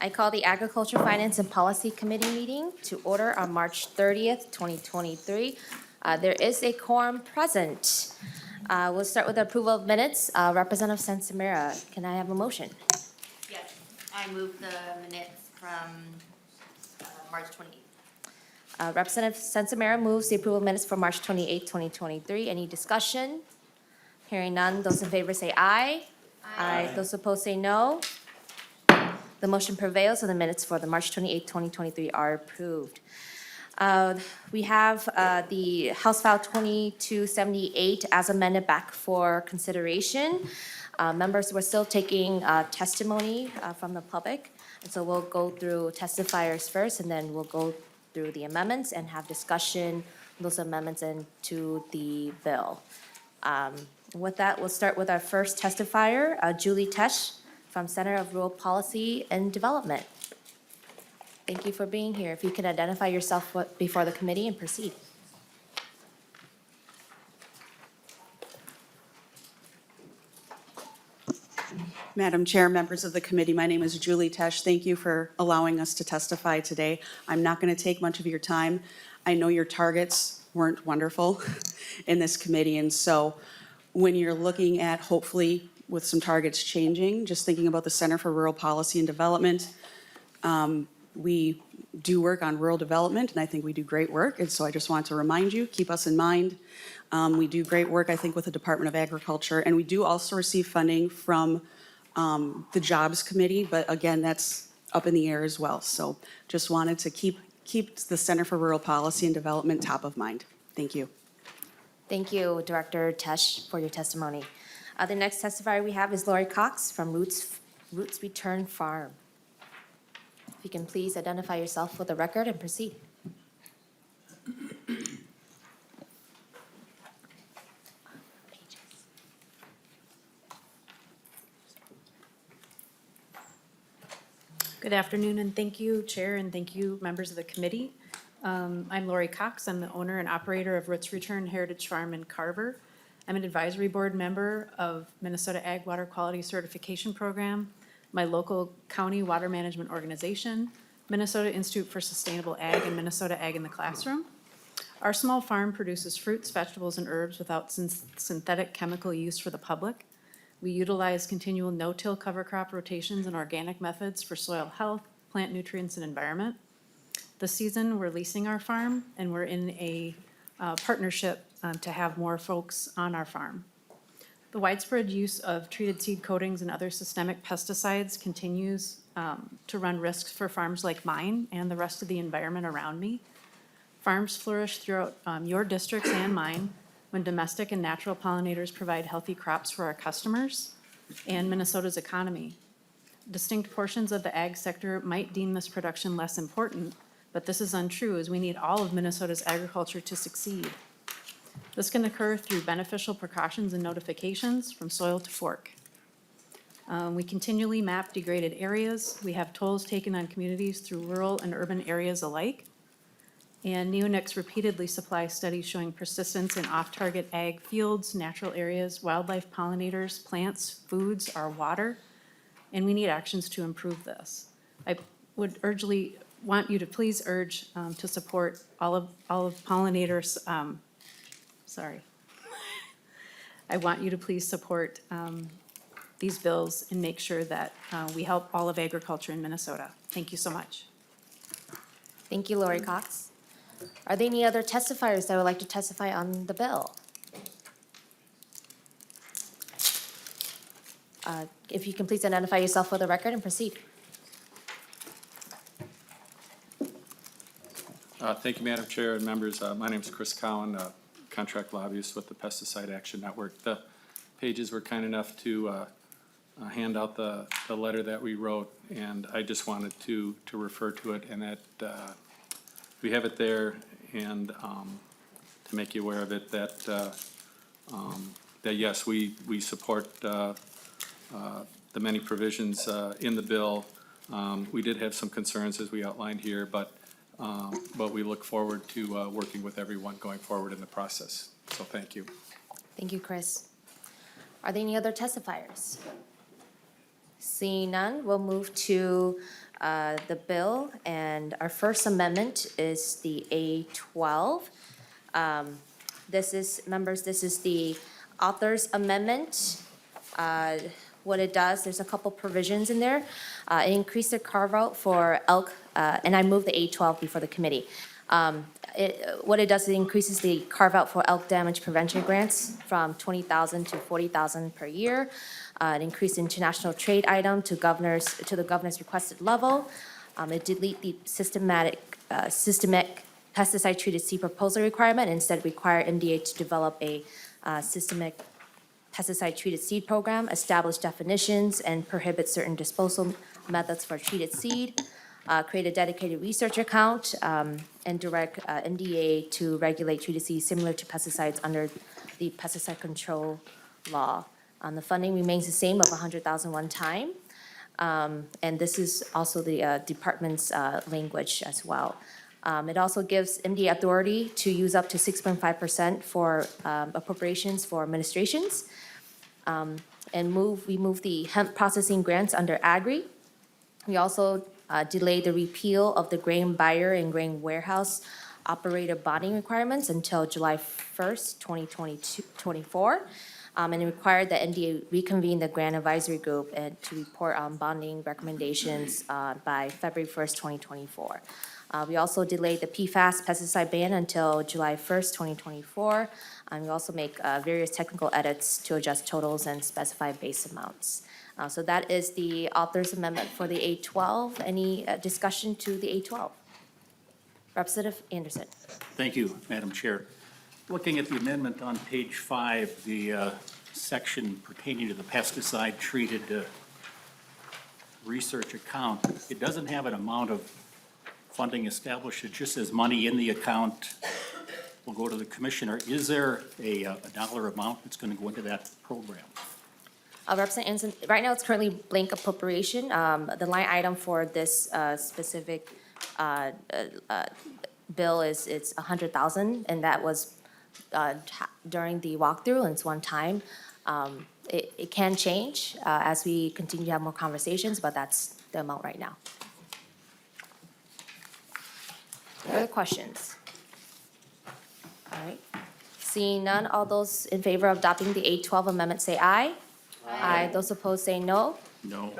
I call the Agriculture, Finance, and Policy Committee meeting to order on March 30th, 2023. There is a quorum present. We'll start with the approval of minutes. Representative Sansamira, can I have a motion? Yes, I move the minutes from March 28th. Representative Sansamira moves the approval of minutes for March 28th, 2023. Any discussion? Hearing none, those in favor say aye. Aye. Those opposed say no. The motion prevails, so the minutes for the March 28th, 2023 are approved. We have the House File 2278 as amended back for consideration. Members, we're still taking testimony from the public, and so we'll go through testifiers first, and then we'll go through the amendments and have discussion on those amendments into the bill. With that, we'll start with our first testifier, Julie Tesh from Center of Rural Policy and Development. Thank you for being here. If you can identify yourself before the committee and proceed. Madam Chair, members of the committee, my name is Julie Tesh. Thank you for allowing us to testify today. I'm not going to take much of your time. I know your targets weren't wonderful in this committee, and so when you're looking at, hopefully, with some targets changing, just thinking about the Center for Rural Policy and Development, we do work on rural development, and I think we do great work, and so I just want to remind you, keep us in mind. We do great work, I think, with the Department of Agriculture, and we do also receive funding from the Jobs Committee, but again, that's up in the air as well. So just wanted to keep the Center for Rural Policy and Development top of mind. Thank you. Thank you, Director Tesh, for your testimony. The next testifier we have is Lori Cox from Roots Return Farm. If you can please identify yourself for the record and proceed. Good afternoon, and thank you, Chair, and thank you, members of the committee. I'm Lori Cox. I'm the owner and operator of Roots Return Heritage Farm in Carver. I'm an advisory board member of Minnesota Ag Water Quality Certification Program, my local county water management organization, Minnesota Institute for Sustainable Ag, and Minnesota Ag in the Classroom. Our small farm produces fruits, vegetables, and herbs without synthetic chemical use for the public. We utilize continual no-till cover crop rotations and organic methods for soil health, plant nutrients, and environment. This season, we're leasing our farm, and we're in a partnership to have more folks on our farm. The widespread use of treated seed coatings and other systemic pesticides continues to run risks for farms like mine and the rest of the environment around me. Farms flourish throughout your districts and mine when domestic and natural pollinators provide healthy crops for our customers and Minnesota's economy. Distinct portions of the ag sector might deem this production less important, but this is untrue as we need all of Minnesota's agriculture to succeed. This can occur through beneficial precautions and notifications from soil to fork. We continually map degraded areas. We have tolls taken on communities through rural and urban areas alike. And neonics repeatedly supply studies showing persistence in off-target ag fields, natural areas, wildlife pollinators, plants, foods, our water, and we need actions to improve this. I would want you to please urge to support all of pollinators. I want you to please support these bills and make sure that we help all of agriculture in Minnesota. Thank you so much. Thank you, Lori Cox. Are there any other testifiers that would like to testify on the bill? If you can please identify yourself for the record and proceed. Thank you, Madam Chair and members. My name is Chris Cowan, contract lobbyist with the Pesticide Action Network. The pages were kind enough to hand out the letter that we wrote, and I just wanted to refer to it, and that we have it there, and to make you aware of it, that yes, we support the many provisions in the bill. We did have some concerns as we outlined here, but we look forward to working with everyone going forward in the process. So thank you. Thank you, Chris. Are there any other testifiers? Seeing none, we'll move to the bill, and our first amendment is the A12. This is, members, this is the author's amendment. What it does, there's a couple provisions in there. It increased the carve-out for elk, and I moved the A12 before the committee. What it does, it increases the carve-out for elk damage prevention grants from $20,000 to $40,000 per year. It increased international trade item to the governor's requested level. It delete the systemic pesticide-treated seed proposal requirement, and instead require MDA to develop a systemic pesticide-treated seed program, establish definitions, and prohibit certain disposal methods for treated seed, create a dedicated research account, and direct MDA to regulate treated seeds similar to pesticides under the pesticide control law. The funding remains the same of $100,000 one time. And this is also the department's language as well. It also gives MDA authority to use up to 6.5% for appropriations for administrations. We move the hemp processing grants under Agri. We also delay the repeal of the grain buyer and grain warehouse operator bonding requirements until July 1st, 2024. And it required that NDA reconvene the grant advisory group and to report on bonding recommendations by February 1st, 2024. We also delayed the PFAS pesticide ban until July 1st, 2024. And we also make various technical edits to adjust totals and specify base amounts. So that is the author's amendment for the A12. Any discussion to the A12? Representative Anderson. Thank you, Madam Chair. Looking at the amendment on page 5, the section pertaining to the pesticide-treated research account, it doesn't have an amount of funding established. It just says money in the account will go to the commissioner. Is there a dollar amount that's going to go into that program? Representative Anderson, right now it's currently blank appropriation. The line item for this specific bill is, it's $100,000, and that was during the walkthrough, and it's one time. It can change as we continue to have more conversations, but that's the amount right now. Other questions? All right. Seeing none, all those in favor of adopting the A12 amendment say aye. Aye. Those opposed say no. No.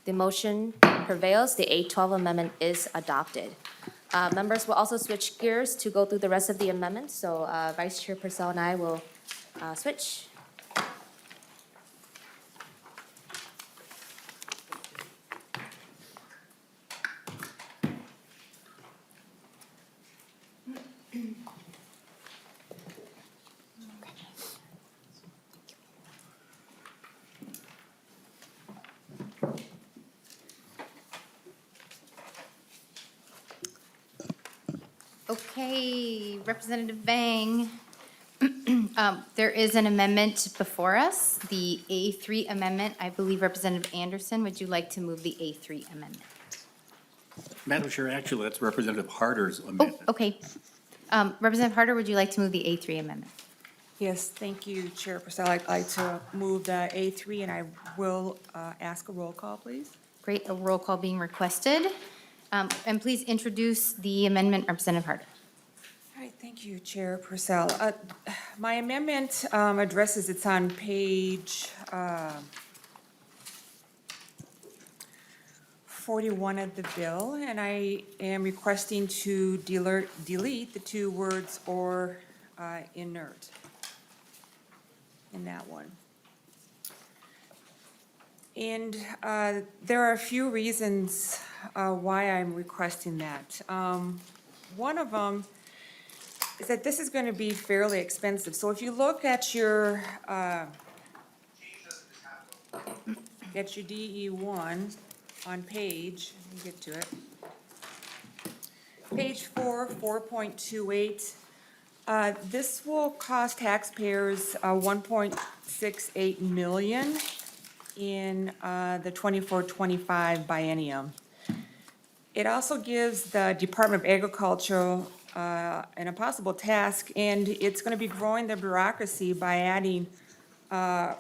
The motion prevails. The A12 amendment is adopted. Members will also switch gears to go through the rest of the amendments, so Vice Chair Purcell and I will switch. Okay, Representative Vang. There is an amendment before us, the A3 amendment. I believe Representative Anderson, would you like to move the A3 amendment? Madam Chair, actually, that's Representative Harder's Oh, amendment. okay. Representative Harder, would you like to move the A3 amendment? Yes, thank you, Chair Purcell. I'd like to move the A3, and I will ask a roll call, please. Great, a roll call being requested. And please introduce the amendment, Representative Harder. All right, thank you, Chair Purcell. My amendment addresses, it's on page 41 of the bill, and I am requesting to delete the two words "or inert" in that one. And there are a few reasons why I'm requesting that. One of them is that this is going to be fairly expensive. So if you look at your DE1 on page, let me get to it. Page 4, 4.28. This will cost taxpayers $1.68 million in the 24-25 biennium. It also gives the Department of Agriculture an impossible task, and it's going to be growing the bureaucracy by adding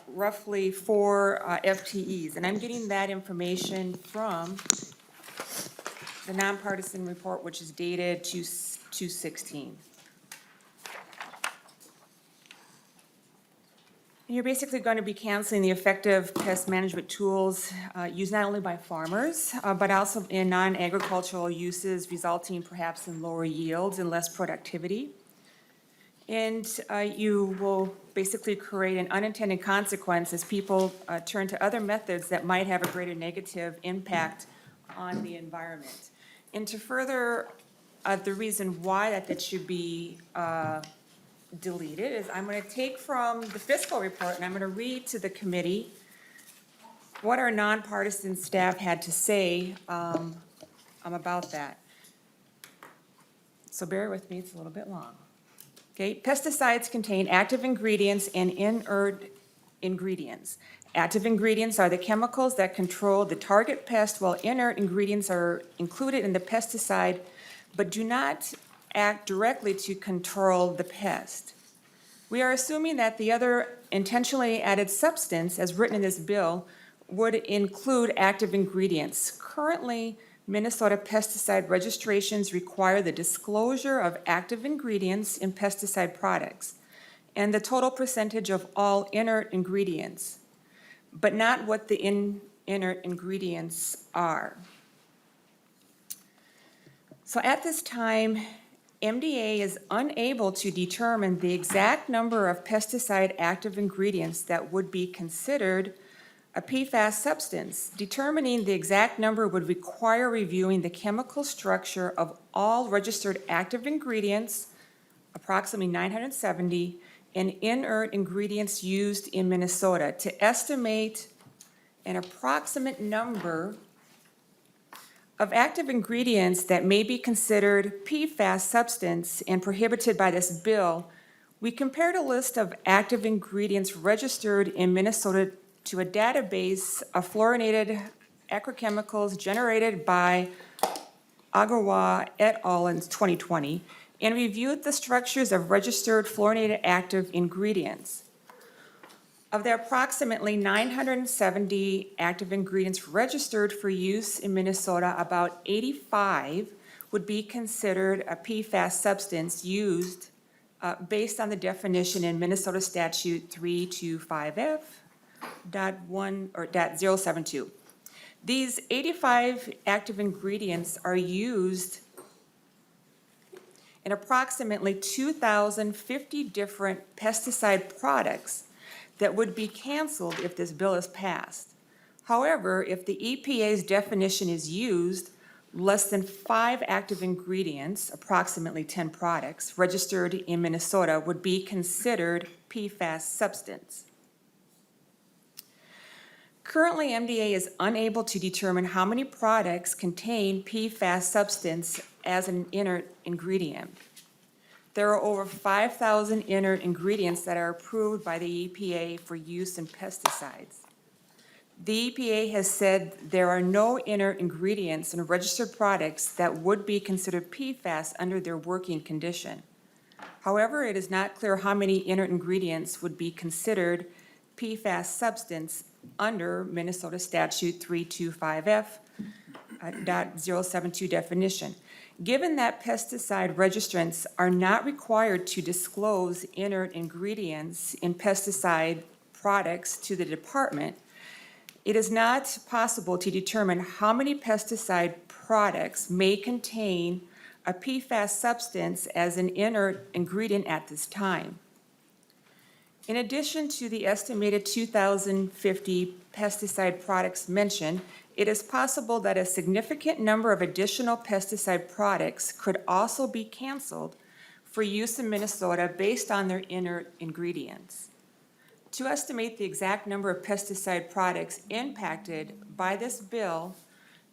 roughly 4 FTEs. And I'm getting that information from the nonpartisan report, which is dated 2/16. And you're basically going to be canceling the effective pest management tools used not only by farmers, but also in non-agricultural uses, resulting perhaps in lower yields and less productivity. And you will basically create an unintended consequence as people turn to other methods that might have a greater negative impact on the environment. And to further the reason why that should be deleted is I'm going to take from the fiscal report and I'm going to read to the committee what our nonpartisan staff had to say about that. So bear with me, it's a little bit long. Okay, pesticides contain active ingredients and inert ingredients. Active ingredients are the chemicals that control the target pest, while inert ingredients are included in the pesticide but do not act directly to control the pest. We are assuming that the other intentionally added substance, as written in this bill, would include active ingredients. Currently, Minnesota pesticide registrations require the disclosure of active ingredients in pesticide products and the total percentage of all inert ingredients, but not what the inert ingredients are. So at this time, MDA is unable to determine the exact number of pesticide active ingredients that would be considered a PFAS substance. Determining the exact number would require reviewing the chemical structure of all registered active ingredients, approximately 970, and inert ingredients used in Minnesota to estimate an approximate number of active ingredients that may be considered PFAS substance and prohibited by this bill. We compared a list of active ingredients registered in Minnesota to a database of fluorinated agrochemicals generated by Agawa et al. In 2020, and reviewed the structures of registered fluorinated active ingredients. Of the approximately 970 active ingredients registered for use in Minnesota, about 85 would be considered a PFAS substance used based on the definition in Minnesota Statute 325F. .072. These 85 active ingredients are used in approximately 2,050 different pesticide products that would be canceled if this bill is passed. However, if the EPA's definition is used, less than 5 active ingredients, approximately 10 products, registered in Minnesota would be considered PFAS substance. Currently, MDA is unable to determine how many products contain PFAS substance as an inert ingredient. There are over 5,000 inert ingredients that are approved by the EPA for use in pesticides. The EPA has said there are no inert ingredients in registered products that would be considered PFAS under their working condition. However, it is not clear how many inert ingredients would be considered PFAS substance under Minnesota Statute 325F .072 definition. Given that pesticide registrants are not required to disclose inert ingredients in pesticide products to the department, it is not possible to determine how many pesticide products may contain a PFAS substance as an inert ingredient at this time. In addition to the estimated 2,050 pesticide products mentioned, it is possible that a significant number of additional pesticide products could also be canceled for use in Minnesota based on their inert ingredients. To estimate the exact number of pesticide products impacted by this bill,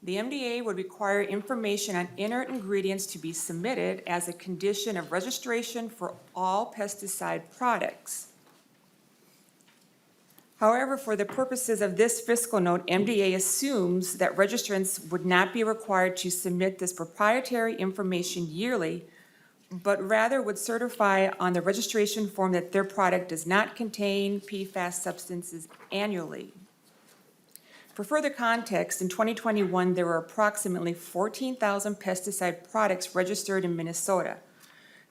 the MDA would require information on inert ingredients to be submitted as a condition of registration for all pesticide products. However, for the purposes of this fiscal note, MDA assumes that registrants would not be required to submit this proprietary information yearly, but rather would certify on the registration form that their product does not contain PFAS substances annually. For further context, in 2021, there were approximately 14,000 pesticide products registered in Minnesota.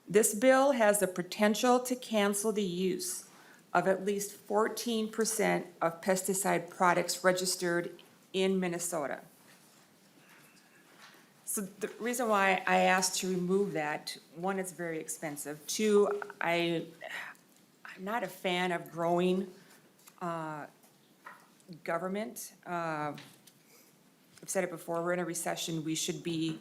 This bill has the potential to cancel the use of at least 14% of pesticide products registered in Minnesota. So the reason why I asked to remove that, one, it's very expensive. Two, I'm not a fan of growing government. I've said it before, we're in a recession, we should be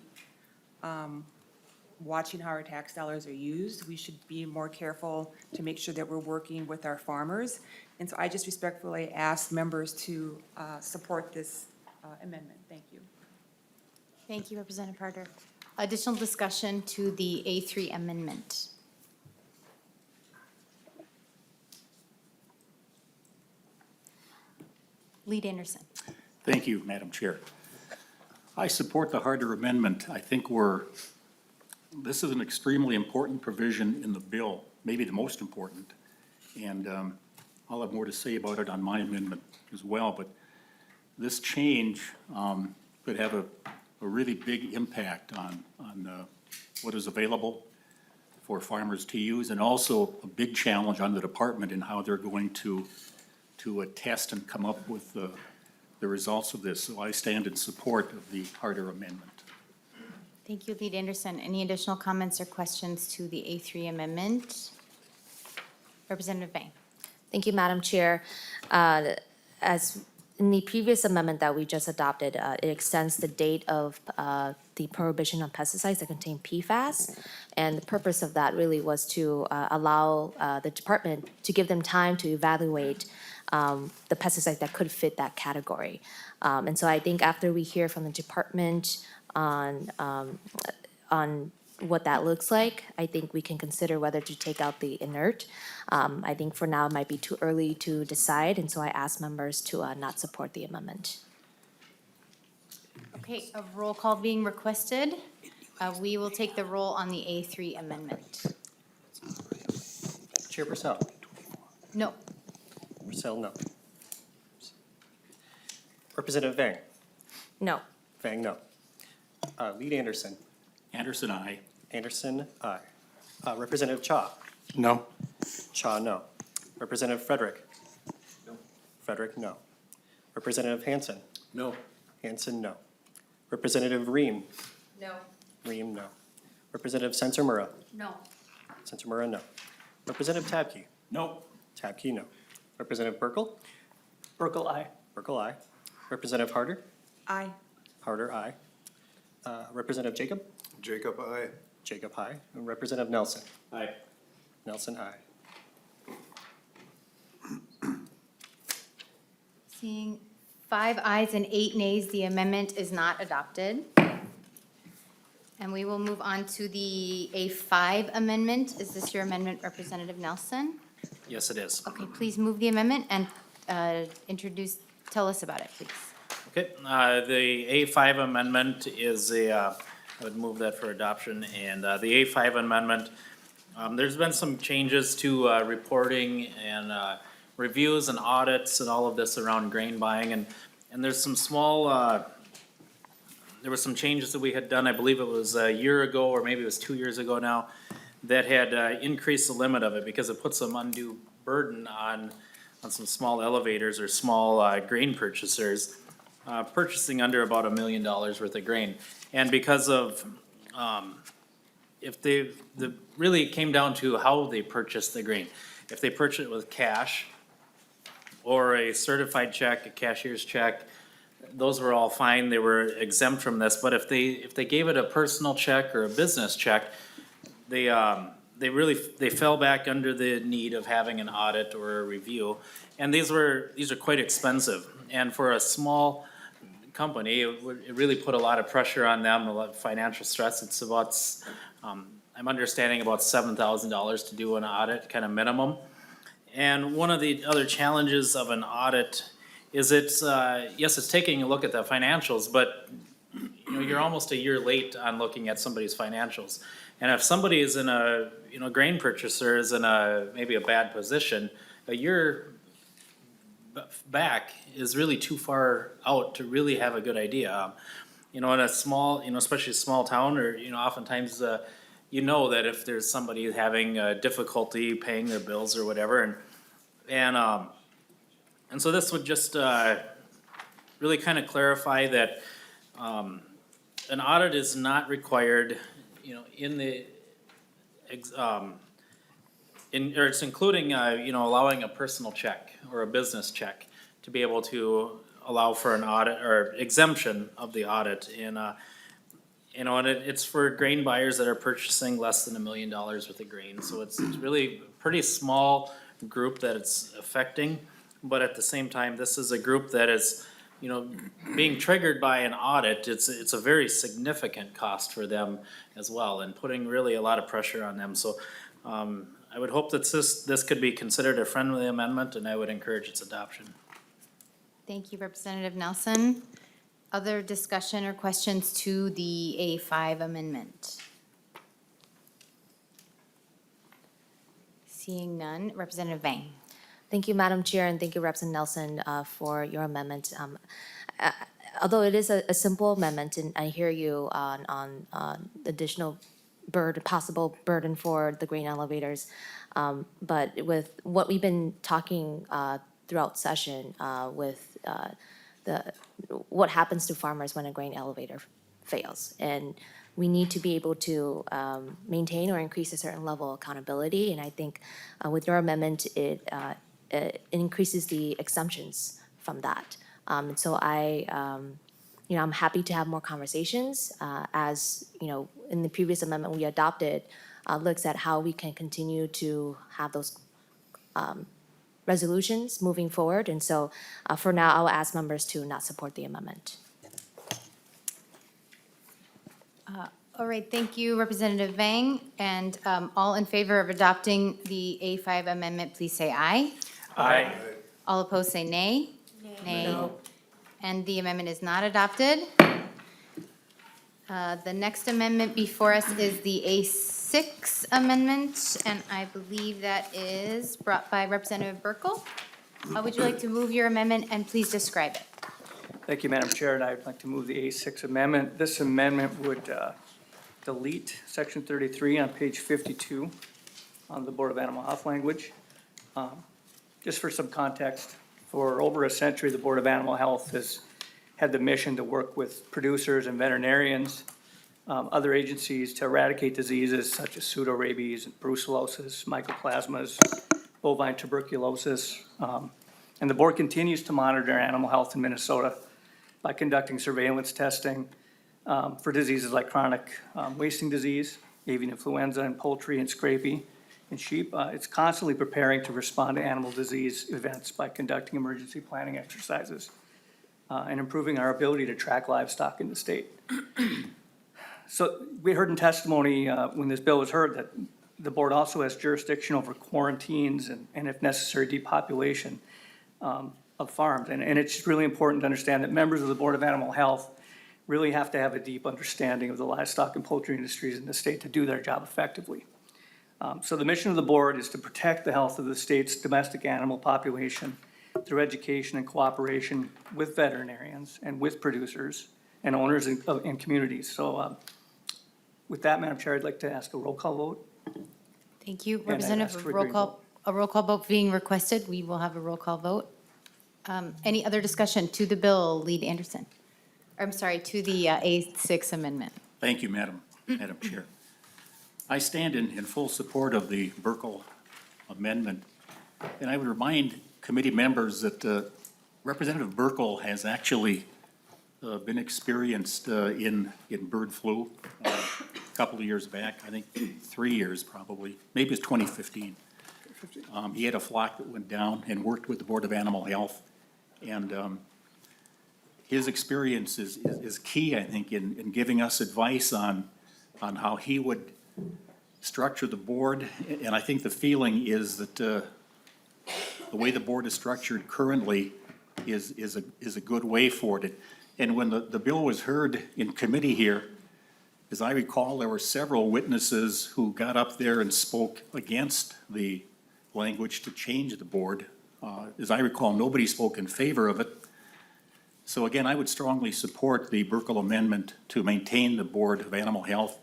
watching how our tax dollars are used. We should be more careful to make sure that we're working with our farmers. And so I just respectfully ask members to support this amendment. Thank you. Thank you, Representative Harder. Additional discussion to the A3 amendment. Lead Anderson. Thank you, Madam Chair. I support the Harder Amendment. I think this is an extremely important provision in the bill, maybe the most important. And I'll have more to say about it on my amendment as well, but this change could have a really big impact on what is available for farmers to use, and also a big challenge on the department in how they're going to test and come up with the results of this. So I stand in support of the Harder Amendment. Thank you, Lead Anderson. Any additional comments or questions to the A3 amendment? Representative Vang. Thank you, Madam Chair. As in the previous amendment that we just adopted, it extends the date of the prohibition on pesticides that contain PFAS. And the purpose of that really was to allow the department to give them time to evaluate the pesticides that could fit that category. And so I think after we hear from the department on what that looks like, I think we can consider whether to take out the inert. I think for now it might be too early to decide, and so I ask members to not support the amendment. Okay, a roll call being requested. We will take the roll on the A3 amendment. Chair Purcell. No. Purcell, no. Representative Vang. No. Vang, no. Lead Anderson. Anderson, aye. Anderson, aye. Representative Cha. No. Cha, no. Representative Frederick. No. Frederick, no. Representative Hanson. No. Hanson, no. Representative Ream. No. Ream, no. Representative Sensormura. No. Sensormura, no. Representative Tabke. No. Tabke, no. Representative Burkle. Burkle, aye. Burkle, aye. Representative Harder. Aye. Harder, aye. Representative Jacob. Jacob, aye. Jacob, aye. And Representative Nelson. Aye. Nelson, aye. Seeing 5 ayes and 8 nays, the amendment is not adopted. And we will move on to the A5 amendment. Is this your amendment, Representative Nelson? Yes, it is. Okay, please move the amendment and tell us about it, please. Okay, the A5 amendment is I would move that for adoption, and the A5 amendment, there's been some changes to reporting and reviews and audits and all of this around grain buying, and there's some small, there were some changes that we had done, I believe it was a year ago, or maybe it was 2 years ago now, that had increased the limit of it, because it put some undue burden on some small elevators or small grain purchasers, purchasing under about $1 million worth of grain. And because of, really it came down to how they purchased the grain. If they purchased it with cash or a certified check, a cashier's check, those were all fine, they were exempt from this. But if they gave it a personal check or a business check, they fell back under the need of having an audit or a review. And these are quite expensive. And for a small company, it really put a lot of pressure on them, a lot of financial stress. It's about, I'm understanding about $7,000 to do an audit, kind of minimum. And one of the other challenges of an audit is yes, it's taking a look at the financials, but you know, you're almost a year late on looking at somebody's financials. And if somebody is in a, you know, grain purchaser is in a, maybe a bad position, a year back is really too far out to really have a good idea. You know, in a small, you know, especially a small town, or, you know, oftentimes, you know that if there's somebody having difficulty paying their bills or whatever, and so this would just really kind of clarify that an audit is not required, you know, in the or it's including, you know, allowing a personal check or a business check to be able to allow for an audit or exemption of the audit in, you know, and it's for grain buyers that are purchasing less than $1 million worth of grain. So it's really a pretty small group that it's affecting. But at the same time, this is a group that is, you know, being triggered by an audit. It's a very significant cost for them as well, and putting really a lot of pressure on them. So I would hope that this could be considered a friendly amendment, and I would encourage its adoption. Thank you, Representative Nelson. Other discussion or questions to the A5 amendment? Seeing none, Representative Vang. Thank you, Madam Chair, and thank you, Representative Nelson, for your amendment. Although it is a simple amendment, and I hear you on additional possible burden for the grain elevators, but with what we've been talking throughout session with what happens to farmers when a grain elevator fails, and we need to be able to maintain or increase a certain level of accountability. And I think with your amendment, it increases the exemptions from that. And so you know, I'm happy to have more conversations. As you know, in the previous amendment we adopted, looks at how we can continue to have those resolutions moving forward. And so for now, I'll ask members to not support the amendment. All right, thank you, Representative Vang. And all in favor of adopting the A5 amendment, please say aye. Aye. All opposed, say nay. Nay. And the amendment is not adopted. The next amendment before us is the A6 amendment, and I believe that is brought by Representative Burkle. Would you like to move your amendment and please describe it? Thank you, Madam Chair, and I'd like to move the A6 amendment. This amendment would delete Section 33 on page 52 on the Board of Animal Health language. Just for some context, for over a century, the Board of Animal Health has had the mission to work with producers and veterinarians, other agencies to eradicate diseases such as pseudorabies, brucellosis, mycoplasmas, bovine tuberculosis. And the board continues to monitor animal health in Minnesota by conducting surveillance testing for diseases like chronic wasting disease, avian influenza in poultry and scrapie in sheep. It's constantly preparing to respond to animal disease events by conducting emergency planning exercises and improving our ability to track livestock in the state. So we heard in testimony when this bill was heard that the board also has jurisdiction over quarantines and if necessary, depopulation of farms. And it's really important to understand that members of the Board of Animal Health really have to have a deep understanding of the livestock and poultry industries in the state to do their job effectively. So the mission of the board is to protect the health of the state's domestic animal population through education and cooperation with veterinarians and with producers and owners in communities. So with that, Madam Chair, I'd like to ask a roll call vote. Thank you, And I Representative. ask for a A roll call vote being requested. We will have a roll call vote. Any other discussion to the bill, Lead Anderson? I'm sorry, to the A6 amendment. Thank you, Madam Chair. I stand in full support of the Burkle amendment. And I would remind committee members that Representative Burkle has actually been experienced in bird flu a couple of years back, I think 3 years probably, maybe it was 2015. He had a flock that went down and worked with the Board of Animal Health. And his experience is key, I think, in giving us advice on how he would structure the board. And I think the feeling is that the way the board is structured currently is a good way for it. And when the bill was heard in committee here, as I recall, there were several witnesses who got up there and spoke against the language to change the board. As I recall, nobody spoke in favor of it. So again, I would strongly support the Burkle amendment to maintain the Board of Animal Health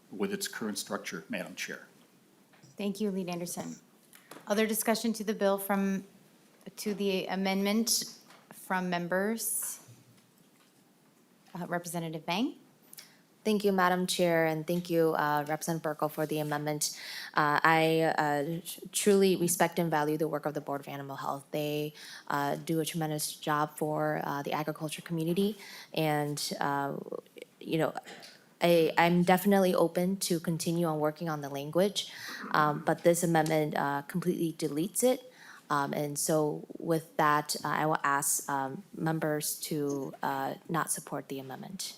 with its current structure, Madam Chair. Thank you, Lead Anderson. Other discussion to the bill to the amendment from members? Representative Vang? Thank you, Madam Chair, and thank you, Representative Burkle, for the amendment. I truly respect and value the work of the Board of Animal Health. They do a tremendous job for the agriculture community, and, I'm definitely open to continue on working on the language, but this amendment completely deletes it. And so with that, I will ask members to not support the amendment.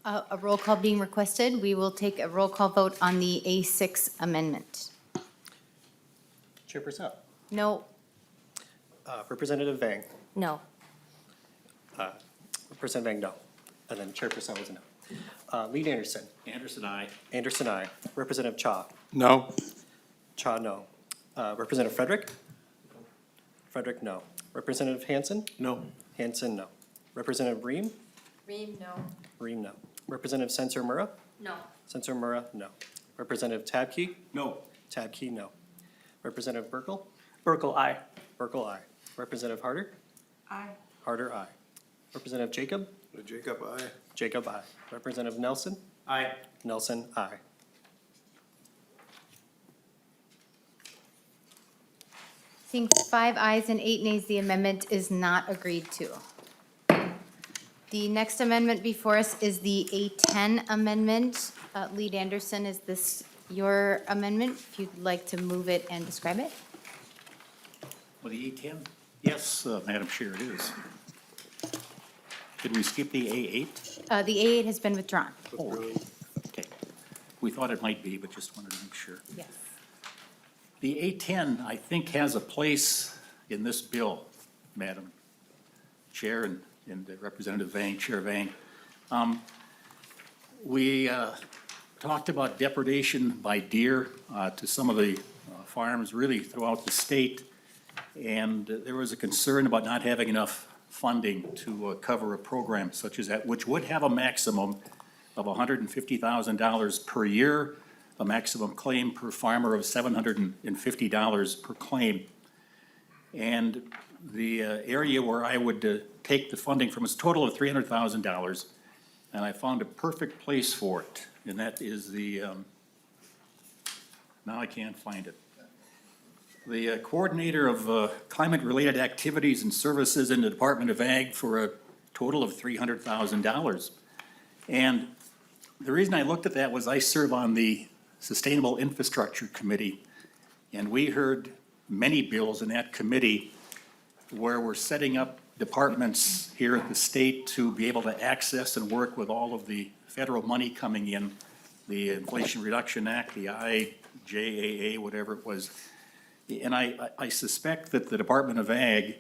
A roll call being requested. We will take a roll call vote on the A6 amendment. Chairperson, No. Representative Vang, No. Representative Vang, no. And then Chairperson was a no. Lead Anderson, Anderson, aye. Anderson, I. Representative Cha, No. Cha, no. Representative Frederick? Frederick, no. Representative Hanson? No. Hanson, no. Representative Ream? Ream, no. Ream, no. Representative Sensor Murrah? No. Sensor Murrah, no. Representative Tabke? No. Tabke, no. Representative Burkle? Burkle, aye. Burkle, aye. Representative Harder? Aye. Harder, aye. Representative Jacob? Jacob, aye. Jacob, aye. Representative Nelson? Aye. Nelson, aye. Seeing 5 ayes and 8 nays, the amendment is not agreed to. The next amendment before us is the A10 amendment. Lead Anderson, is this your amendment? If you'd like to move it and describe it? Well, the A10? Yes, Madam Chair, it is. Did we skip the A8? The A8 has been withdrawn. Oh, okay. We thought it might be, but just wanted to make sure. Yes. The A10, I think, has a place in this bill, Madam Chair and Representative Vang, Chair Vang. We talked about depredation by deer to some of the farms really throughout the state. And there was a concern about not having enough funding to cover a program such as that, which would have a maximum of $150,000 per year, a maximum claim per farmer of $750 per claim. And the area where I would take the funding from is a total of $300,000. And I found a perfect place for it, and that is the, now I can't find it. The coordinator of climate-related activities and services in the Department of Ag for a total of $300,000. And the reason I looked at that was I serve on the Sustainable Infrastructure Committee, and we heard many bills in that committee where we're setting up departments here at the state to be able to access and work with all of the federal money coming in, the Inflation Reduction Act, the IJAA, whatever it was. And I suspect that the Department of Ag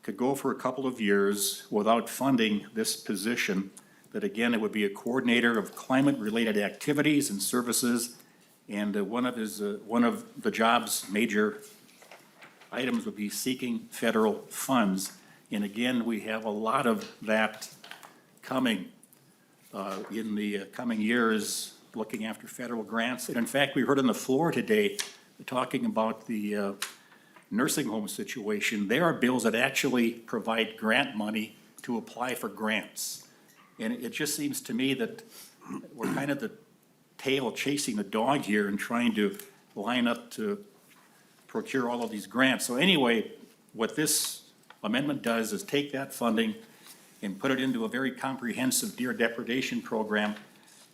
could go for a couple of years without funding this position, that again, it would be a coordinator of climate-related activities and services, and one of the job's major items would be seeking federal funds. And again, we have a lot of that coming in the coming years, looking after federal grants. And in fact, we heard on the floor today, talking about the nursing home situation. There are bills that actually provide grant money to apply for grants. And it just seems to me that we're kind of the tail chasing the dog here and trying to line up to procure all of these grants. So anyway, what this amendment does is take that funding and put it into a very comprehensive deer depredation program.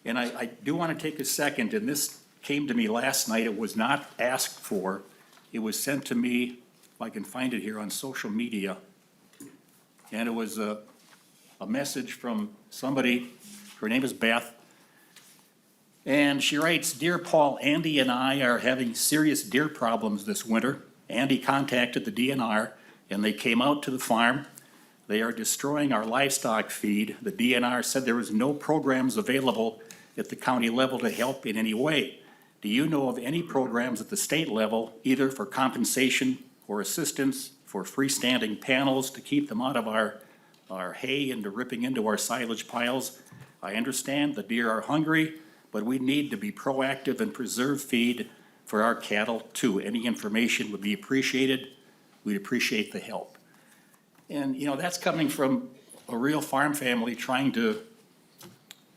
And I do want to take a second, and this came to me last night. It was not asked for. It was sent to me, if I can find it here, on social media. And it was a message from somebody, her name is Beth. And she writes, "Dear Paul, Andy and I are having serious deer problems this winter. Andy contacted the DNR and they came out to the farm. They are destroying our livestock feed. The DNR said there was no programs available at the county level to help in any way. Do you know of any programs at the state level, either for compensation or assistance for freestanding panels to keep them out of our hay and to ripping into our silage piles? I understand the deer are hungry, but we need to be proactive and preserve feed for our cattle too. Any information would be appreciated. We'd appreciate the help. And, you know, that's coming from a real farm family trying to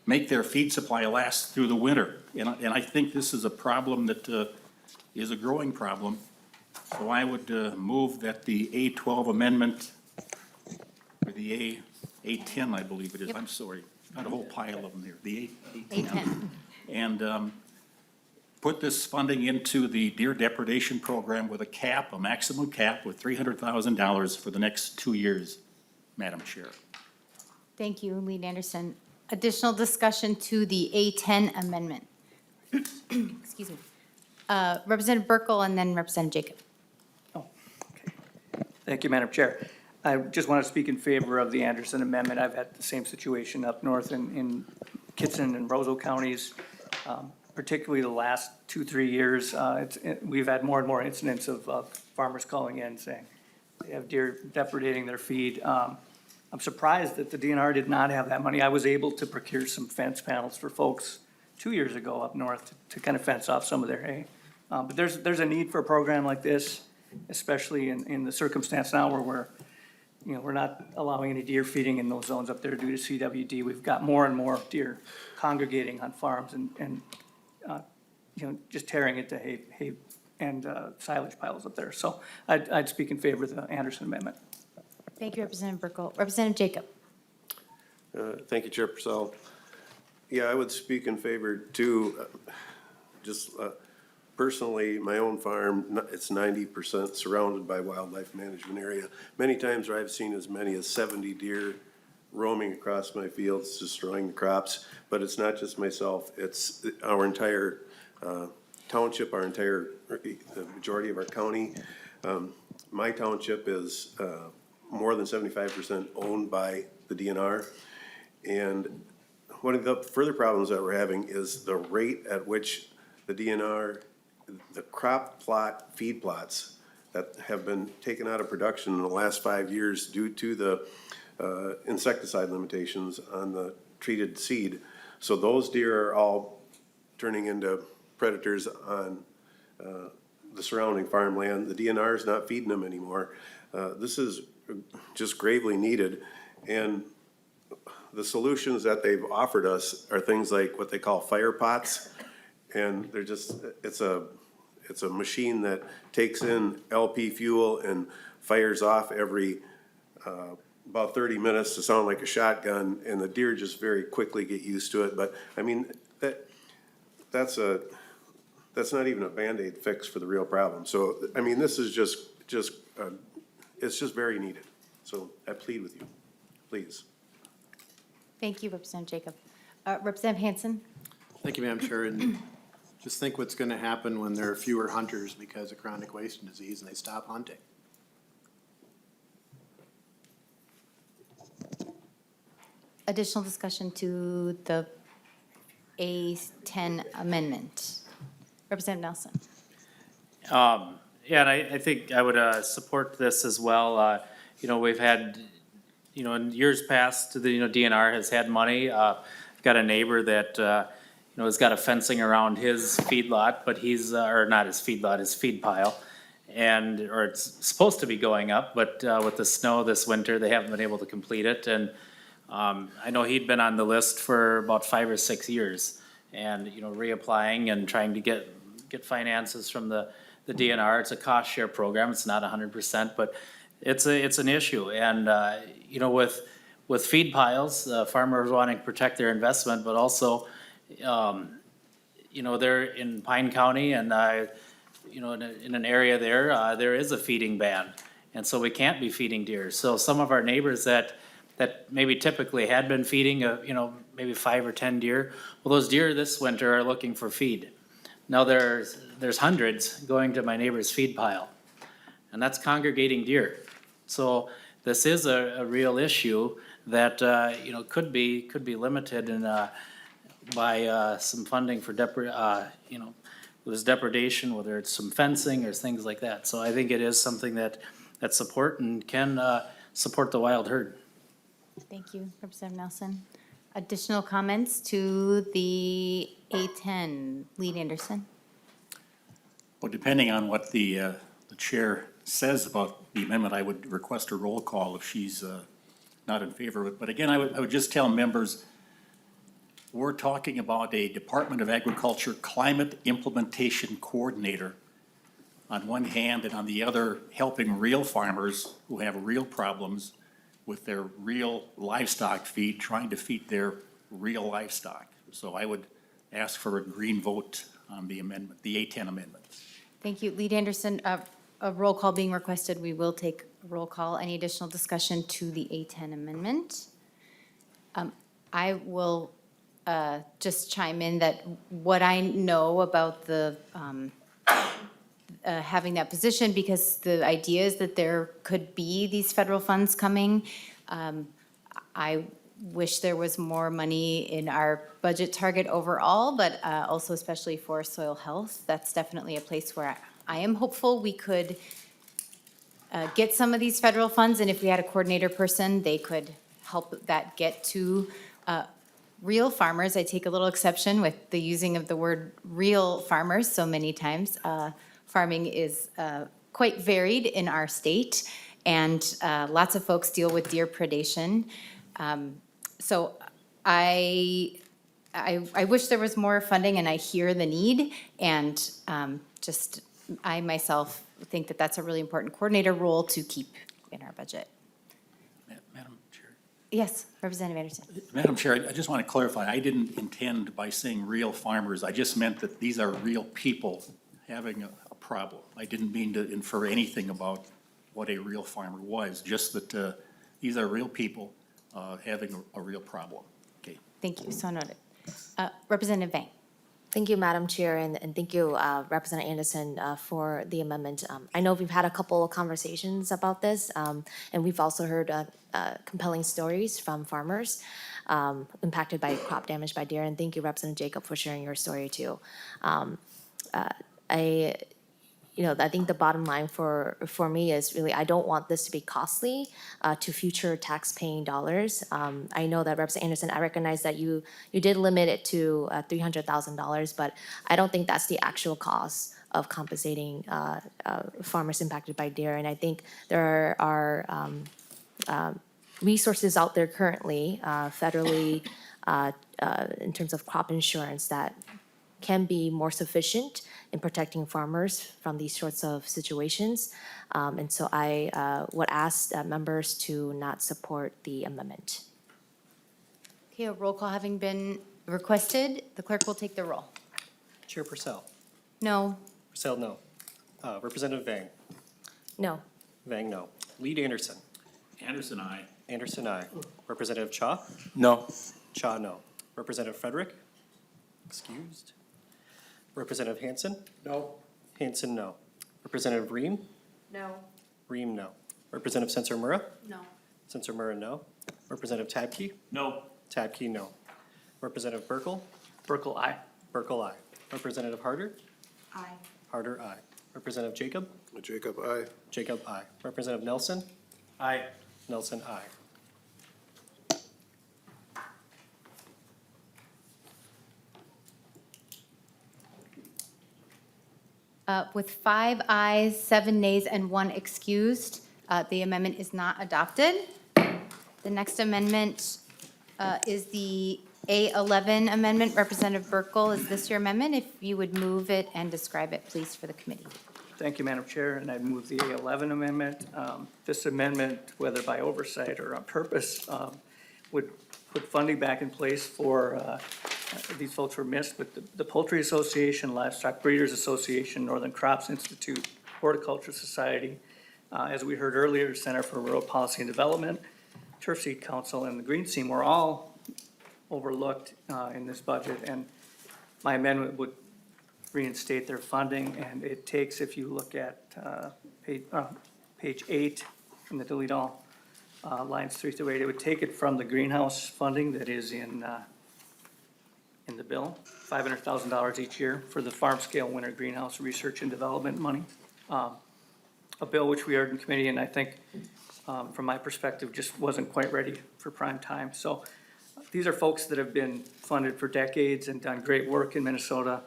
make their feed supply last through the winter. And I think this is a problem that is a growing problem. So I would move that the A12 amendment, or the A10, I believe it is, Yep. I'm sorry, got a whole pile of them there, the A10. A10. And put this funding into the deer depredation program with a cap, a maximum cap with $300,000 for the next 2 years, Madam Chair. Thank you, Lead Anderson. Additional discussion to the A10 amendment. Excuse me. Representative Burkle and then Representative Jacob. Thank you, Madam Chair. I just want to speak in favor of the Anderson amendment. I've had the same situation up north in Kitson and Roseau counties, particularly the last 2-3 years. We've had more and more incidents of farmers calling in saying they have deer depredating their feed. I'm surprised that the DNR did not have that money. I was able to procure some fence panels for folks 2 years ago up north to kind of fence off some of their hay. But there's a need for a program like this, especially in the circumstance now where we're not allowing any deer feeding in those zones up there due to CWD. We've got more and more deer congregating on farms and just tearing into hay and silage piles up there. So I'd speak in favor of the Anderson amendment. Thank you, Representative Burkle. Representative Jacob. Thank you, Chair Purcell. Yeah, I would speak in favor too. Just personally, my own farm, it's 90% surrounded by wildlife management area. Many times I've seen as many as 70 deer roaming across my fields, destroying the crops. But it's not just myself, it's our entire township, the majority of our county. My township is more than 75% owned by the DNR. And one of the further problems that we're having is the rate at which the DNR, the crop plot, feed plots that have been taken out of production in the last 5 years due to the insecticide limitations on the treated seed. So those deer are all turning into predators on the surrounding farmland. The DNR is not feeding them anymore. This is just gravely needed. And the solutions that they've offered us are things like what they call fire pots. And they're just, it's a machine that takes in LP fuel and fires off every about 30 minutes to sound like a shotgun, and the deer just very quickly get used to it. But I mean, that's not even a Band-Aid fix for the real problem. So I mean, this is it's just very needed. So I plead with you, please. Thank you, Representative Jacob. Representative Hanson. Thank you, Madam Chair. And just think what's going to happen when there are fewer hunters because of chronic wasting disease and they stop hunting. Additional discussion to the A10 amendment. Representative Nelson. Yeah, and I think I would support this as well. We've had, in years past, the DNR has had money. I've got a neighbor that has got a fencing around his feedlot, but he's or not his feedlot, his feed pile, or it's supposed to be going up, but with the snow this winter, they haven't been able to complete it. And I know he'd been on the list for about 5 or 6 years, and reapplying and trying to get finances from the DNR. It's a cost share program. It's not 100%, but it's an issue. And with feed piles, farmers wanting to protect their investment, but also they're in Pine County and in an area there is a feeding ban, and so we can't be feeding deer. So some of our neighbors that maybe typically had been feeding maybe 5 or 10 deer, well, those deer this winter are looking for feed. Now there's hundreds going to my neighbor's feed pile, and that's congregating deer. So this is a real issue that, you know, could be limited and, by, some funding for you know, this depredation, whether it's some fencing or things like that. So I think it is something that support and can, support the wild herd. Thank you, Representative Nelson. Additional comments to the A10, Lead Anderson? Well, depending on what the chair says about the amendment, I would request a roll call if she's not in favor of it. But again, I would just tell members, we're talking about a Department of Agriculture Climate Implementation Coordinator on one hand, and on the other, helping real farmers who have real problems with their real livestock feed, trying to feed their real livestock. So I would ask for a green vote on the amendment, the A10 amendment. Thank you. Lead Anderson, a roll call being requested. We will take a roll call. Any additional discussion to the A10 amendment? I will just chime in that what I know about the having that position, because the idea is that there could be these federal funds coming. I wish there was more money in our budget target overall, but also especially for soil health. That's definitely a place where I am hopeful we could get some of these federal funds, and if we had a coordinator person, they could help that get to real farmers. I take a little exception with the using of the word real farmers so many times. Farming is quite varied in our state, and lots of folks deal with deer predation. So I wish there was more funding, and I hear the need, and just I myself think that that's a really important coordinator role to keep in our budget. Madam Chair. Yes, Representative Anderson. Madam Chair, I just want to clarify, I didn't intend by saying real farmers, I just meant that these are real people having a problem. I didn't mean to infer anything about what a real farmer was, just that these are real people having a real problem. Okay. Thank you, so noted. Representative Vang. Thank you, Madam Chair, and thank you, Representative Anderson, for the amendment. I know we've had a couple of conversations about this, and we've also heard compelling stories from farmers impacted by crop damage by deer, and thank you, Representative Jacob, for sharing your story too. I think the bottom line for me is really, I don't want this to be costly to future tax-paying dollars. I know that Representative Anderson, I recognize that you did limit it to $300,000, but I don't think that's the actual cost of compensating farmers impacted by deer. And I think there are resources out there currently, federally, in terms of crop insurance that can be more sufficient in protecting farmers from these sorts of situations. And so I would ask members to not support the amendment. Okay, a roll call having been requested, the clerk will take the roll. Chair Purcell. No. Purcell, no. Representative Vang. No. Vang, no. Lead Anderson. Anderson, aye. Anderson, aye. Representative Cha. No. Cha, no. Representative Frederick. Excused. Representative Hanson. No. Hanson, no. Representative Ream. No. Ream, no. Representative Sensor-Mura. No. Sensor-Mura, no. Representative Tabke. No. Tabke, no. Representative Burkle. Burkle, aye. Burkle, aye. Representative Harder. Aye. Harder, aye. Representative Jacob. Jacob, aye. Jacob, aye. Representative Nelson. Aye. Nelson, aye. With 5 ayes, 7 nays, and 1 excused, the amendment is not adopted. The next amendment is the A11 amendment. Representative Burkle, is this your amendment? If you would move it and describe it, please, for the committee. Thank you, Madam Chair, and I move the A11 amendment. This amendment, whether by oversight or on purpose, would put funding back in place for, these folks were missed, but the Poultry Association, Livestock Breeders Association, Northern Crops Institute, Horticulture Society, as we heard earlier, Center for Rural Policy and Development, Turf Seed Council, and the Green Team were all overlooked in this budget, and my amendment would reinstate their funding, and it takes, if you look at page 8 from the delete all, lines 3 through 8. It would take it from the greenhouse funding that is in the bill, $500,000 each year for the farm scale winter greenhouse research and development money. A bill which we heard in committee, and I think, from my perspective, just wasn't quite ready for prime time. So these are folks that have been funded for decades and done great work in Minnesota,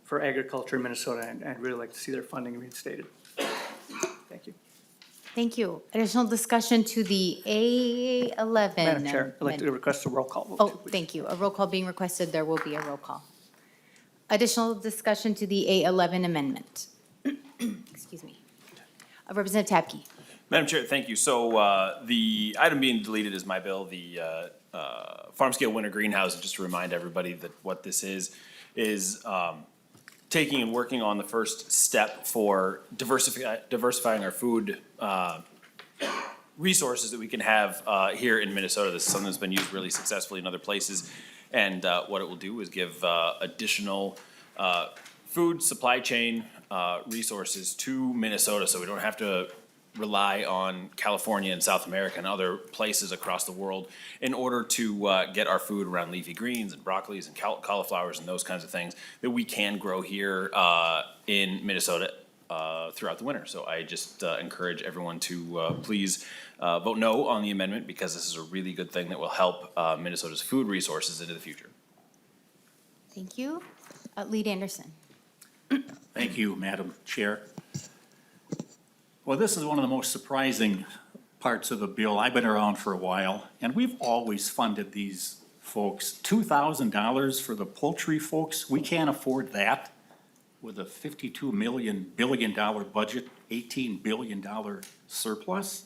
for agriculture in Minnesota, and I'd really like to see their funding reinstated. Thank you. Thank you. Additional discussion to the A11. Madam Chair, I'd like to amendment. request a roll call vote. Oh, too, please. thank you. A roll call being requested. There will be a roll call. Additional discussion to the A11 amendment. Excuse me. Representative Tapke. Madam Chair, thank you. So the item being deleted is my bill, the farm scale winter greenhouse. Just to remind everybody that what this is taking and working on the first step for diversifying our food resources that we can have here in Minnesota. This is something that's been used really successfully in other places. And what it will do is give additional food supply chain resources to Minnesota, so we don't have to rely on California and South America and other places across the world in order to get our food around leafy greens and broccolis and cauliflowers and those kinds of things that we can grow here in Minnesota throughout the winter. So I just encourage everyone to please vote no on the amendment, because this is a really good thing that will help Minnesota's food resources into the future. Thank you. Lead Anderson. Thank you, Madam Chair. Well, this is one of the most surprising parts of the bill. I've been around for a while, and we've always funded these folks. $2,000 for the poultry folks, we can't afford that with a $52 billion budget, $18 billion surplus.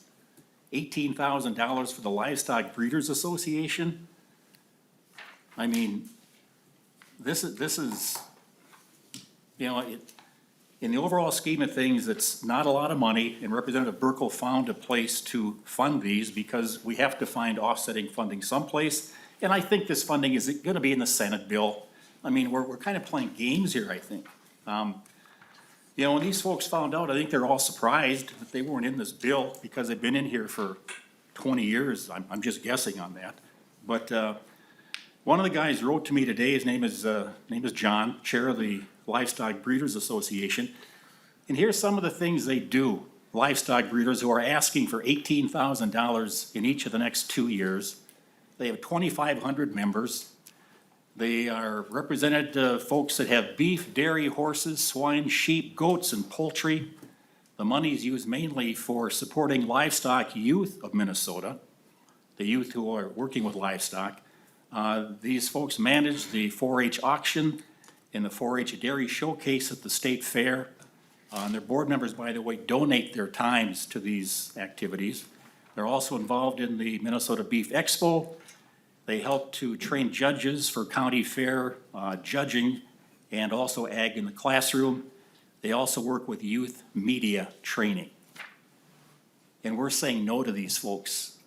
$18,000 for the Livestock Breeders Association. I mean, this is, you know, in the overall scheme of things, it's not a lot of money, and Representative Burkle found a place to fund these because we have to find offsetting funding someplace. And I think this funding is gonna be in the Senate bill. I mean, we're kind of playing games here, I think. You know, when these folks found out, I think they're all surprised that they weren't in this bill because they've been in here for 20 years. I'm just guessing on that. But one of the guys wrote to me today, his name is John, chair of the Livestock Breeders Association. And here's some of the things they do. Livestock breeders who are asking for $18,000 in each of the next 2 years. They have 2,500 members. They are represented folks that have beef, dairy, horses, swine, sheep, goats, and poultry. The money is used mainly for supporting livestock youth of Minnesota, the youth who are working with livestock. These folks manage the 4-H auction and the 4-H dairy showcase at the state fair. And their board members, by the way, donate their times to these activities. They're also involved in the Minnesota Beef Expo. They help to train judges for county fair judging and also ag in the classroom. They also work with youth media training. And we're saying no to these folks.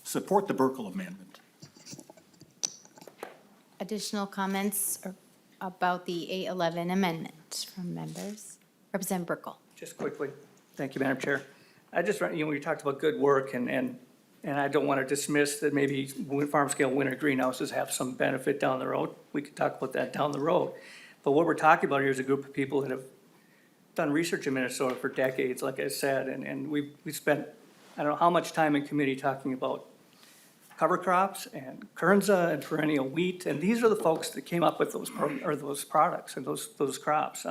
Support the Burkle amendment. Additional comments about the A11 amendment from members? Representative Burkle. Just quickly, thank you, Madam Chair. I just, you know, we talked about good work, and I don't want to dismiss that maybe farm-scale winter greenhouses have some benefit down the road. We could talk about that down the road. But what we're talking about here is a group of people that have done research in Minnesota for decades, like I said, and we spent, I don't know how much time in committee talking about cover crops and kernza and perennial wheat, and these are the folks that came up with those products and those crops.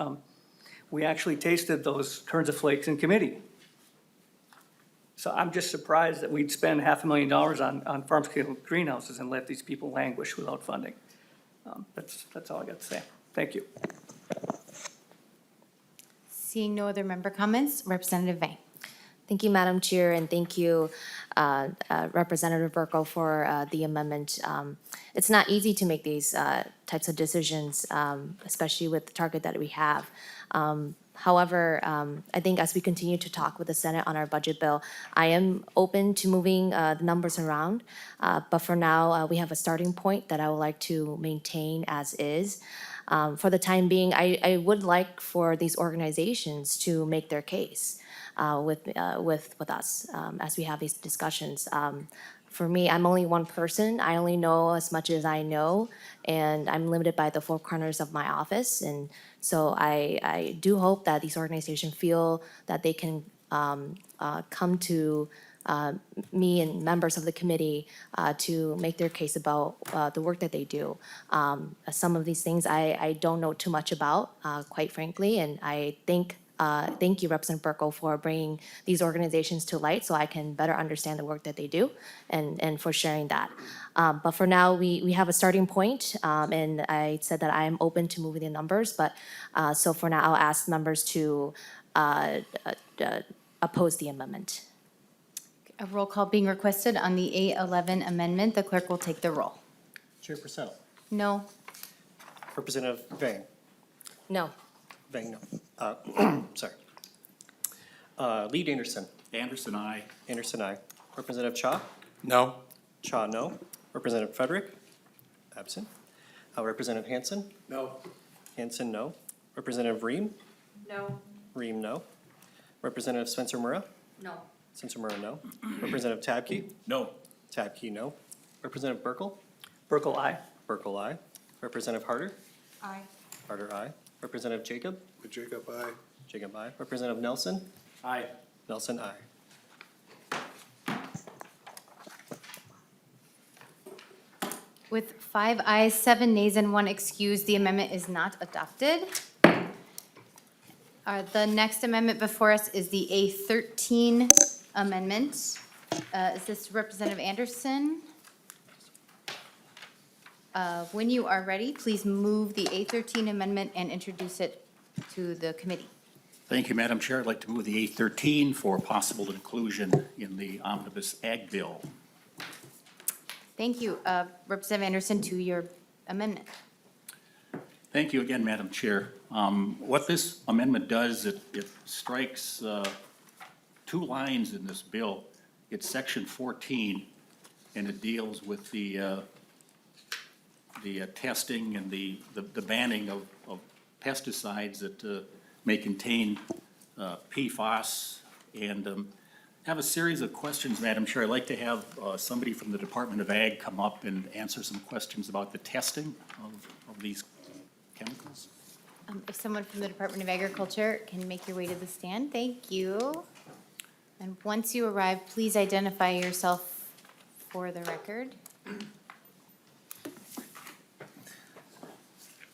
We actually tasted those kernza flakes in committee. So I'm just surprised that we'd spend $500,000 on farm scale greenhouses and let these people languish without funding. That's all I got to say. Thank you. Seeing no other member comments, Representative Vang. Thank you, Madam Chair, and thank you, Representative Burkle, for the amendment. It's not easy to make these types of decisions, especially with the target that we have. However, I think as we continue to talk with the Senate on our budget bill, I am open to moving the numbers around. But for now, we have a starting point that I would like to maintain as is. For the time being, I would like for these organizations to make their case. with us as we have these discussions. For me, I'm only one person. I only know as much as I know, and I'm limited by the four corners of my office. And so I do hope that these organizations feel that they can come to me and members of the committee to make their case about the work that they do. Some of these things I don't know too much about, quite frankly, and I thank you, Representative Burkle, for bringing these organizations to light so I can better understand the work that they do and for sharing that. But for now, we have a starting point, and I said that I am open to moving the numbers, but so for now, I'll ask members to oppose the amendment. A roll call being requested on the A11 amendment. The clerk will take the roll. Chair Purcell, No. Representative Vang, No. Vang, no. Sorry. Lead Anderson, Anderson, aye. Anderson, aye. Representative Cha, No. Cha, no. Representative Frederick, absent. Representative Hanson, No. Hanson, no. Representative Ream, No. Ream, no. Representative Spencer Murrah, No. Spencer Murrah, no. Representative Tabke, No. Tabke, no. Representative Burkle, Burkle, aye. Burkle, aye. Representative Harder, Aye. Harder, aye. Representative Jacob, Jacob, aye. Jacob, aye. Representative Nelson, Aye. Nelson, aye. With 5 ayes, 7 nays, and 1 excused, the amendment is not adopted. The next amendment before us is the A13 amendment. Is this Representative Anderson? When you are ready, please move the A13 amendment and introduce it to the committee. Thank you, Madam Chair. I'd like to move the A13 for possible inclusion in the omnibus ag bill. Thank you. Representative Anderson, to your amendment. Thank you again, Madam Chair. What this amendment does, it strikes 2 lines in this bill. It's section 14, and it deals with the testing and the banning of pesticides that may contain PFAS. And have a series of questions, Madam Chair. I'd like to have somebody from the Department of Ag come up and answer some questions about the testing of these chemicals. If someone from the Department of Agriculture can make your way to the stand, thank you. And once you arrive, please identify yourself for the record.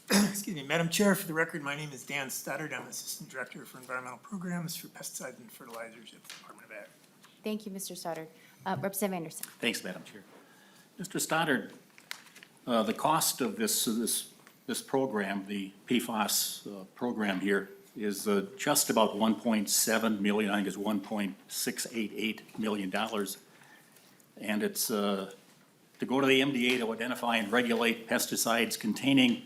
Excuse me, Madam Chair, for the record, my name is Dan Stoddard. I'm Assistant Director for Environmental Programs for Pesticides and Fertilizers at the Department of Ag. Thank you, Mr. Stoddard. Representative Anderson. Thanks, Madam Chair. Mr. Stoddard, the cost of this program, the PFAS program here, is just about 1.7 million, I think it's $1.688 million. And it's to go to the MDA to identify and regulate pesticides containing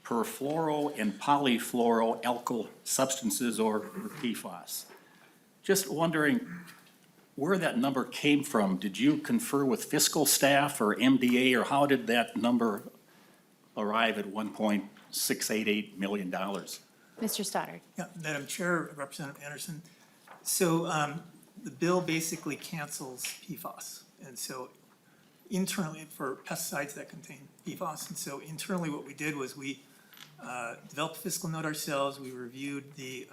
perfluoro and polyfluoroalkyl substances, or PFAS. Just wondering where that number came from. Did you confer with fiscal staff or MDA, or how did that number arrive at $1.688 million? Mr. Stoddard. Yeah, Madam Chair, Representative Anderson. So the bill basically cancels PFAS. And so internally, for pesticides that contain PFAS, and so internally what we did was we developed a fiscal note ourselves. We reviewed the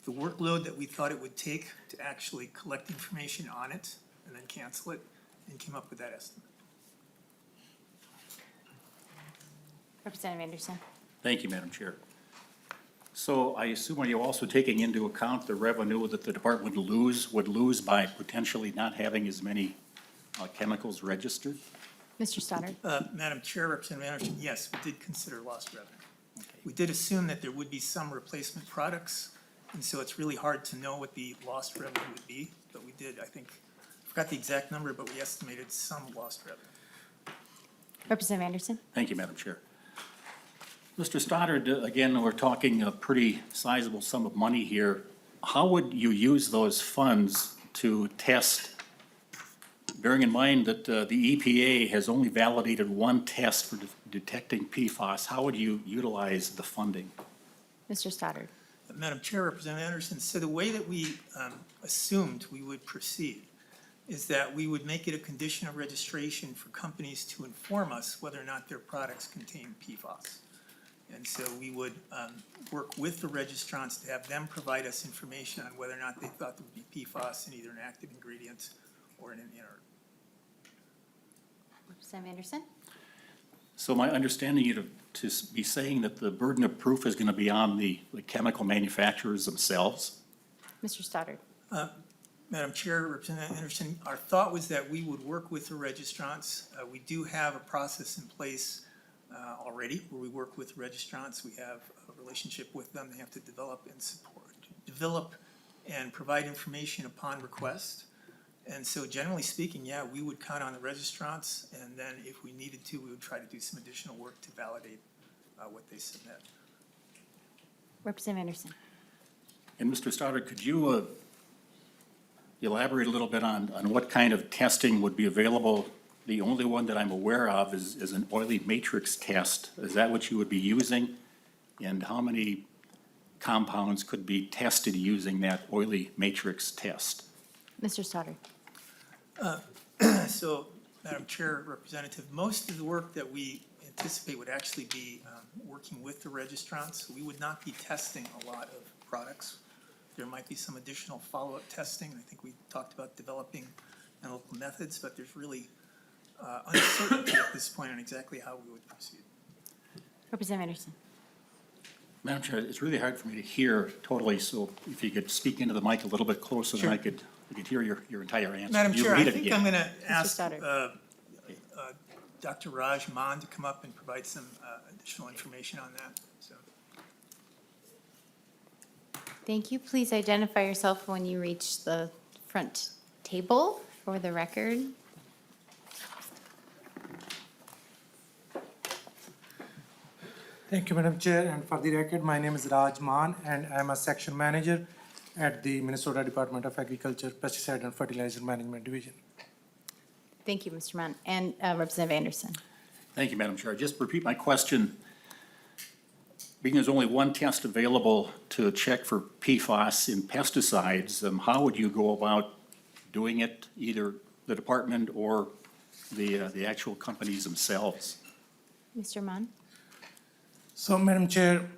workload that we thought it would take to actually collect information on it and then cancel it, and came up with that estimate. Representative Anderson. Thank you, Madam Chair. So I assume, are you also taking into account the revenue that the department would lose by potentially not having as many chemicals registered? Mr. Stoddard. Madam Chair, Representative Anderson, yes, we did consider lost revenue. We did assume that there would be some replacement products, and so it's really hard to know what the lost revenue would be, but we did, I think, I forgot the exact number, but we estimated some lost revenue. Representative Anderson. Thank you, Madam Chair. Mr. Stoddard, again, we're talking a pretty sizable sum of money here. How would you use those funds to test, bearing in mind that the EPA has only validated one test for detecting PFAS? How would you utilize the funding? Mr. Stoddard. Madam Chair, Representative Anderson, so the way that we assumed we would proceed is that we would make it a condition of registration for companies to inform us whether or not their products contain PFAS. And so we would work with the registrants to have them provide us information on whether or not they thought there would be PFAS in either an active ingredient or in an inert. Representative Anderson? So my understanding you to be saying that the burden of proof is gonna be on the chemical manufacturers themselves? Mr. Stoddard? Madam Chair, Representative Anderson, our thought was that we would work with the registrants. We do have a process in place already where we work with registrants. We have a relationship with them. They have to develop and provide information upon request. And so generally speaking, yeah, we would count on the registrants, and then if we needed to, we would try to do some additional work to validate what they submit. Representative Anderson? And Mr. Stoddard, could you elaborate a little bit on what kind of testing would be available? The only one that I'm aware of is an oily matrix test. Is that what you would be using? And how many compounds could be tested using that oily matrix test? Mr. Stoddard? So, Madam Chair, Representative, most of the work that we anticipate would actually be working with the registrants. We would not be testing a lot of products. There might be some additional follow-up testing. I think we talked about developing analytical methods, but there's really uncertainty at this point on exactly how we would proceed. Representative Anderson? Madam Chair, it's really hard for me to hear totally, so if you could speak into the mic a little bit closer, then I could hear your entire answer. Madam You Chair, read I it think again. I'm gonna ask Stoddard. Dr. Raj Maan to come up and provide some additional information on that, so. Thank you. Please identify yourself when you reach the front table for the record. Thank you, Madam Chair, and for the record, my name is Raj Maan, and I'm a section manager at the Minnesota Department of Agriculture, Pesticide and Fertilizer Management Division. Thank you, Mr. Mann. And Representative Anderson? Thank you, Madam Chair. Just repeat my question. Being there's only one test available to check for PFAS in pesticides, how would you go about doing it, either the department or the actual companies themselves? Mr. Mann? So, Madam Chair,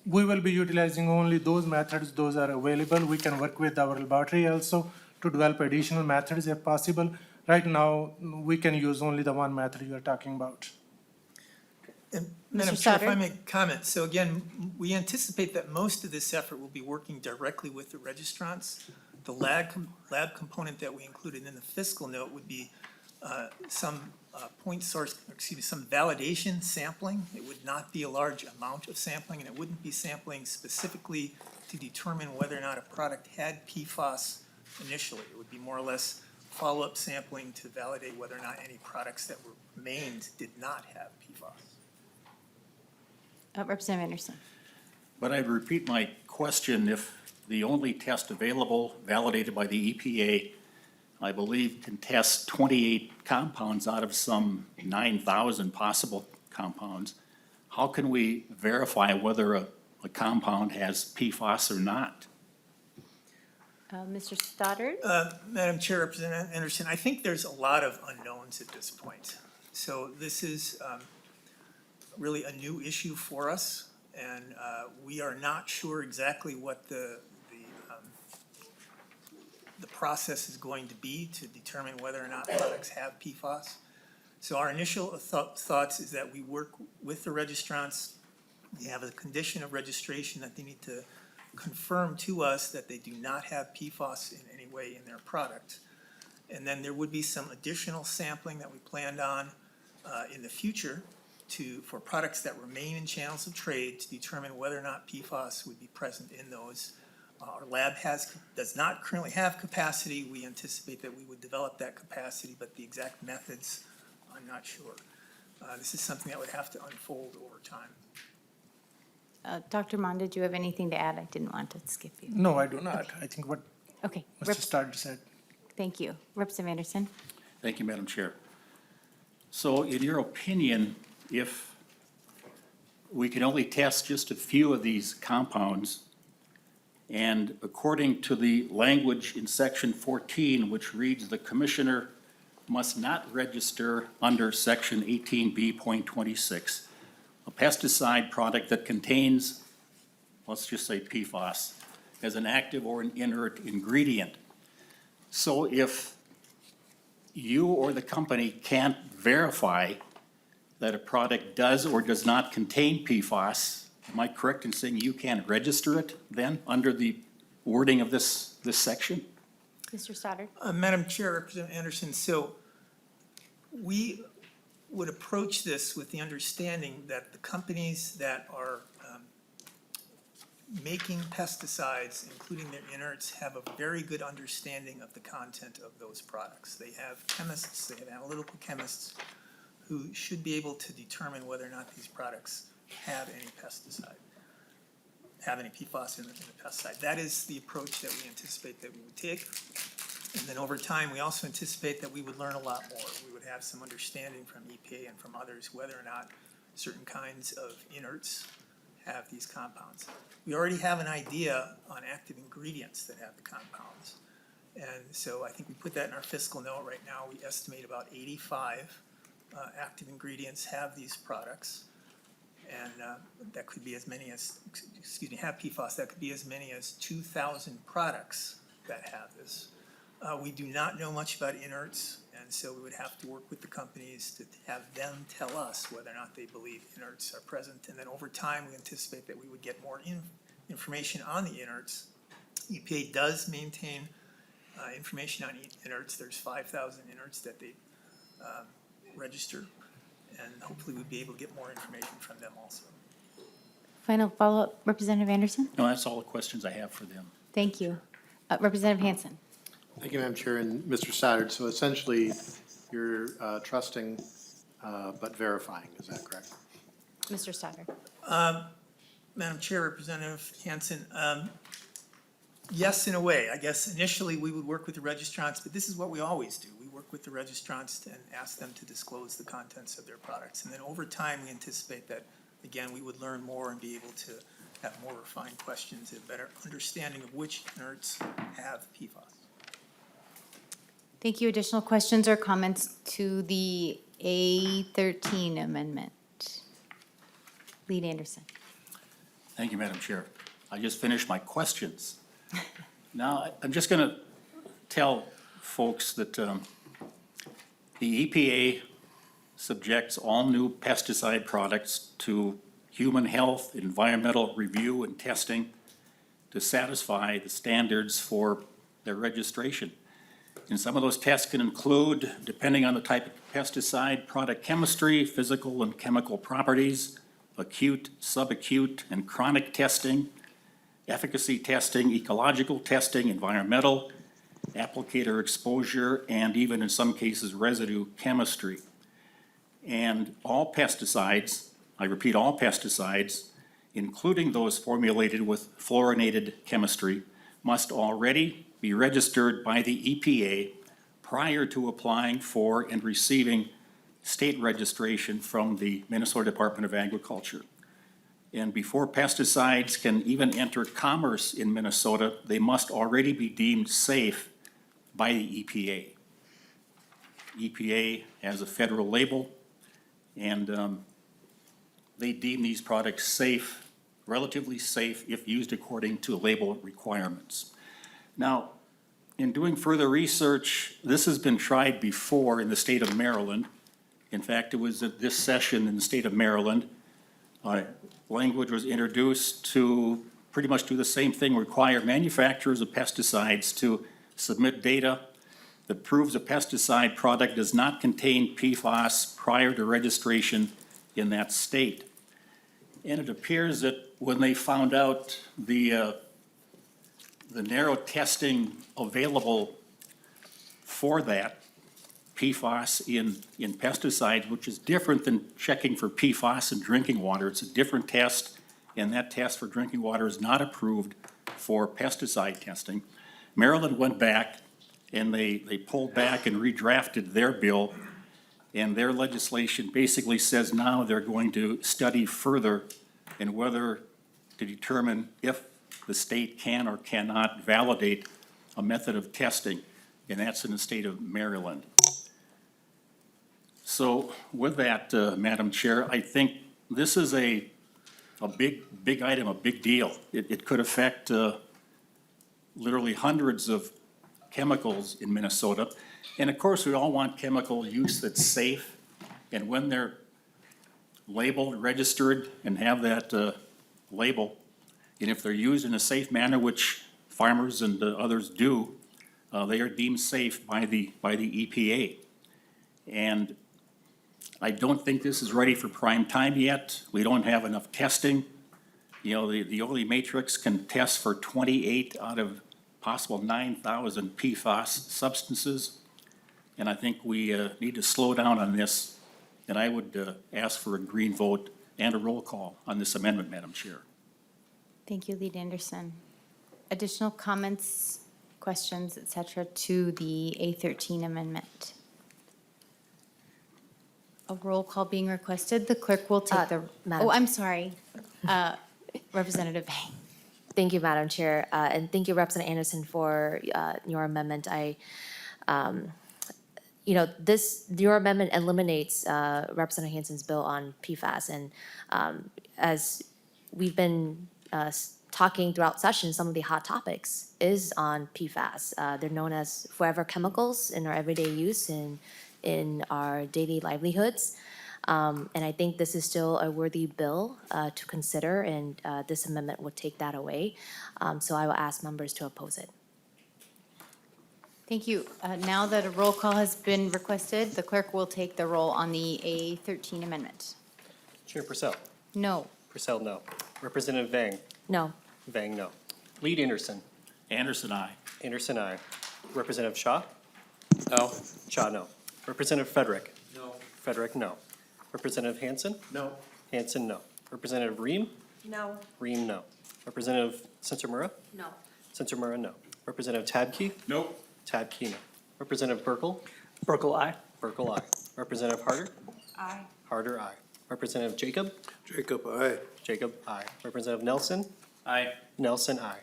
we will be utilizing only those methods, those are available. We can work with our laboratory also to develop additional methods if possible. Right now, we can use only the one method you are talking about. And Madam Chair, if I Stoddard? may comment, so again, we anticipate that most of this effort will be working directly with the registrants. The lab component that we included in the fiscal note would be some some validation sampling. It would not be a large amount of sampling, and it wouldn't be sampling specifically to determine whether or not a product had PFAS initially. It would be more or less follow-up sampling to validate whether or not any products that were remained did not have PFAS. Representative Anderson? But I repeat my question, if the only test available, validated by the EPA, I believe can test 28 compounds out of some 9,000 possible compounds, how can we verify whether a compound has PFAS or not? Mr. Stoddard? Madam Chair, Representative Anderson, I think there's a lot of unknowns at this point. So this is really a new issue for us, and we are not sure exactly what the process is going to be to determine whether or not products have PFAS. So our initial thoughts is that we work with the registrants. They have a condition of registration that they need to confirm to us that they do not have PFAS in any way in their product. And then there would be some additional sampling that we planned on in the future for products that remain in channels of trade to determine whether or not PFAS would be present in those. Our lab does not currently have capacity. We anticipate that we would develop that capacity, but the exact methods, I'm not sure. This is something that would have to unfold over time. Dr. Mann, did you have anything to add? I didn't want to skip you. No, I do not. I think what Okay. Mr. Stoddard said. Thank you. Representative Anderson? Thank you, Madam Chair. So in your opinion, if we can only test just a few of these compounds And according to the language in section 14, which reads, the commissioner must not register under section 18B.26 a pesticide product that contains, let's just say PFAS, as an active or an inert ingredient. So if you or the company can't verify that a product does or does not contain PFAS, am I correct in saying you can't register it then under the wording of this section? Mr. Stoddard? Madam Chair, Representative Anderson, so we would approach this with the understanding that the companies that are making pesticides, including their inerts, have a very good understanding of the content of those products. They have chemists, they have analytical chemists who should be able to determine whether or not these products have any pesticide, have any PFAS in the pesticide. That is the approach that we anticipate that we would take. And then over time, we also anticipate that we would learn a lot more. We would have some understanding from EPA and from others whether or not certain kinds of inerts have these compounds. We already have an idea on active ingredients that have the compounds. And so I think we put that in our fiscal note right now. We estimate about 85 active ingredients have these products. And that could be as many as, have PFAS, that could be as many as 2,000 products that have this. We do not know much about inerts, and so we would have to work with the companies to have them tell us whether or not they believe inerts are present. And then over time, we anticipate that we would get more information on the inerts. EPA does maintain information on inerts. There's 5,000 inerts that they register, and hopefully we'd be able to get more information from them also. Final follow-up, Representative Anderson? No, that's all the questions I have for them. Thank you. Representative Hansen? Thank you, Madam Chair, and Mr. Stoddard. So essentially, you're trusting but verifying, is that correct? Mr. Stoddard? Madam Chair, Representative Hansen, yes, in a way. I guess initially we would work with the registrants, but this is what we always do. We work with the registrants and ask them to disclose the contents of their products. And then over time, we anticipate that, again, we would learn more and be able to have more refined questions and a better understanding of which inerts have PFAS. Thank you. Additional questions or comments to the A13 amendment? Lead Anderson. Thank you, Madam Chair. I just finished my questions. Now, I'm just gonna tell folks that the EPA subjects all new pesticide products to human health, environmental review and testing to satisfy the standards for their registration. And some of those tests can include, depending on the type of pesticide, product chemistry, physical and chemical properties, acute, subacute, and chronic testing, efficacy testing, ecological testing, environmental, applicator exposure, and even in some cases residue chemistry. And all pesticides, I repeat, all pesticides, including those formulated with fluorinated chemistry, must already be registered by the EPA prior to applying for and receiving state registration from the Minnesota Department of Agriculture. And before pesticides can even enter commerce in Minnesota, they must already be deemed safe by the EPA. EPA has a federal label, and they deem these products safe, relatively safe if used according to label requirements. Now, in doing further research, this has been tried before in the state of Maryland. In fact, it was at this session in the state of Maryland. Language was introduced to pretty much do the same thing, require manufacturers of pesticides to submit data that proves a pesticide product does not contain PFAS prior to registration in that state. And it appears that when they found out the narrow testing available for that PFAS in pesticides, which is different than checking for PFAS in drinking water. It's a different test, and that test for drinking water is not approved for pesticide testing. Maryland went back and they pulled back and redrafted their bill, and their legislation basically says now they're going to study further and whether to determine if the state can or cannot validate a method of testing, and that's in the state of Maryland. So with that, Madam Chair, I think this is a big item, a big deal. It could affect literally hundreds of chemicals in Minnesota. And of course, we all want chemical use that's safe, and when they're labeled, registered, and have that label, and if they're used in a safe manner, which farmers and others do, they are deemed safe by the EPA. And I don't think this is ready for prime time yet. We don't have enough testing. You know, the Ole Matrix can test for 28 out of possible 9,000 PFAS substances. And I think we need to slow down on this. And I would ask for a green vote and a roll call on this amendment, Madam Chair. Thank you, Lead Anderson. Additional comments, questions, et cetera, to the A13 amendment? A roll call being requested. The clerk will take the, Madam oh, I'm sorry. Representative Vang. Thank you, Madam Chair, and thank you, Representative Anderson, for your amendment. Your amendment eliminates Representative Hansen's bill on PFAS, and as we've been talking throughout session, some of the hot topics is on PFAS. They're known as forever chemicals in our everyday use and in our daily livelihoods. And I think this is still a worthy bill to consider, and this amendment would take that away. So I will ask members to oppose it. Thank you. Now that a roll call has been requested, the clerk will take the roll on the A13 amendment. Chair Purcell. No. Purcell, no. Representative Vang. No. Vang, no. Lead Anderson. Anderson, aye. Anderson, aye. Representative Shaw. No. Shaw, no. Representative Frederick. No. Frederick, no. Representative Hansen. No. Hansen, no. Representative Ream. No. Ream, no. Representative Centimura. No. Centimura, no. Representative Tabke. Nope. Tabke, no. Representative Burkle. Burkle, aye. Burkle, aye. Representative Harder. Aye. Harder, aye. Representative Jacob. Jacob, aye. Jacob, aye. Representative Nelson. Aye. Nelson, aye.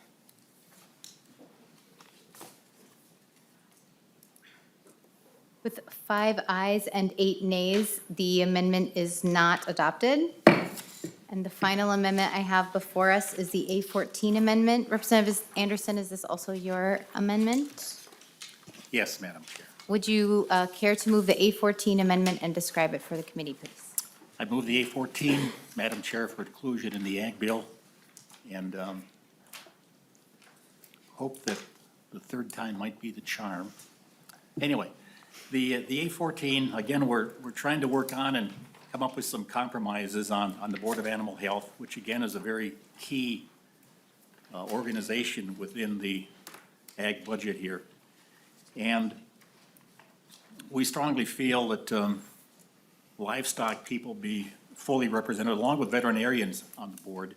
With 5 ayes and 8 nays, the amendment is not adopted. And the final amendment I have before us is the A14 amendment. Representative Anderson, is this also your amendment? Yes, Madam Chair. Would you care to move the A14 amendment and describe it for the committee, please? I move the A14, Madam Chair, for inclusion in the Ag Bill, and hope that the third time might be the charm. Anyway, the A14, again, we're trying to work on and come up with some compromises on the Board of Animal Health, which again is a very key organization within the ag budget here. And we strongly feel that livestock people be fully represented, along with veterinarians on the board.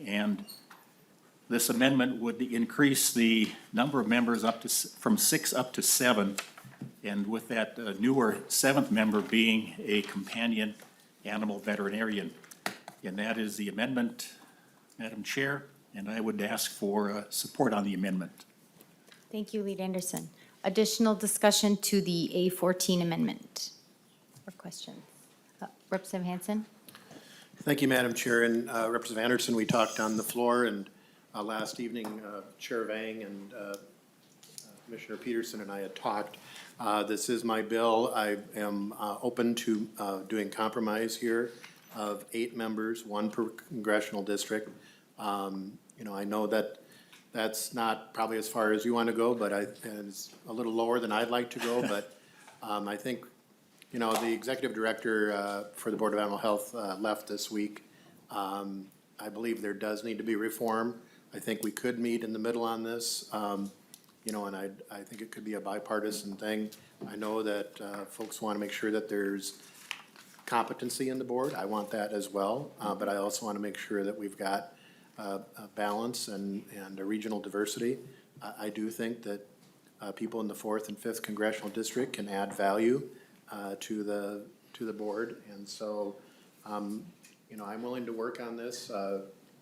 And this amendment would increase the number of members from 6 up to 7, and with that newer 7th member being a companion animal veterinarian. And that is the amendment, Madam Chair, and I would ask for support on the amendment. Thank you, Lead Anderson. Additional discussion to the A14 amendment or questions? Representative Hansen? Thank you, Madam Chair. And Representative Anderson, we talked on the floor, and last evening, Chair Vang and Commissioner Peterson and I had talked. This is my bill. I am open to doing compromise here of 8 members, 1 per congressional district. I know that that's not probably as far as you want to go, but it's a little lower than I'd like to go. But I think, the executive director for the Board of Animal Health left this week. I believe there does need to be reform. I think we could meet in the middle on this. And I think it could be a bipartisan thing. I know that folks want to make sure that there's competency in the board. I want that as well. But I also want to make sure that we've got a balance and a regional diversity. I do think that people in the 4th and 5th congressional district can add value to the board. And so, I'm willing to work on this.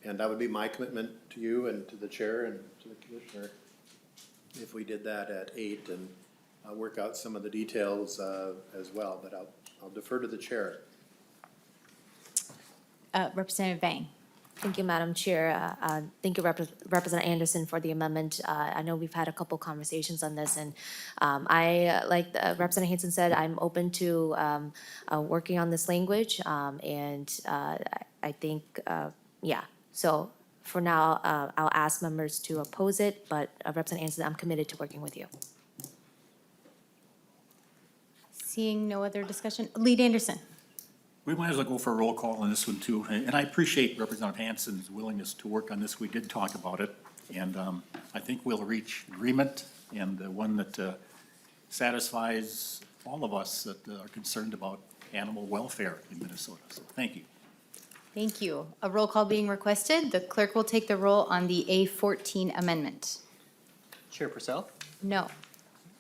And that would be my commitment to you and to the chair and to the commissioner if we did that at 8 and work out some of the details as well, but I'll defer to the chair. Representative Vang. Thank you, Madam Chair. Thank you, Representative Anderson, for the amendment. I know we've had a couple conversations on this, and like Representative Hanson said, I'm open to working on this language, and I think, yeah. So for now, I'll ask members to oppose it, but Representative Anderson, I'm committed to working with you. Seeing no other discussion, Lead Anderson. We might as well go for a roll call on this one too, and I appreciate Representative Hanson's willingness to work on this. We did talk about it, and I think we'll reach agreement, and one that satisfies all of us that are concerned about animal welfare in Minnesota. So thank you. Thank you. A roll call being requested. The clerk will take the roll on the A14 amendment. Chair Purcell? No.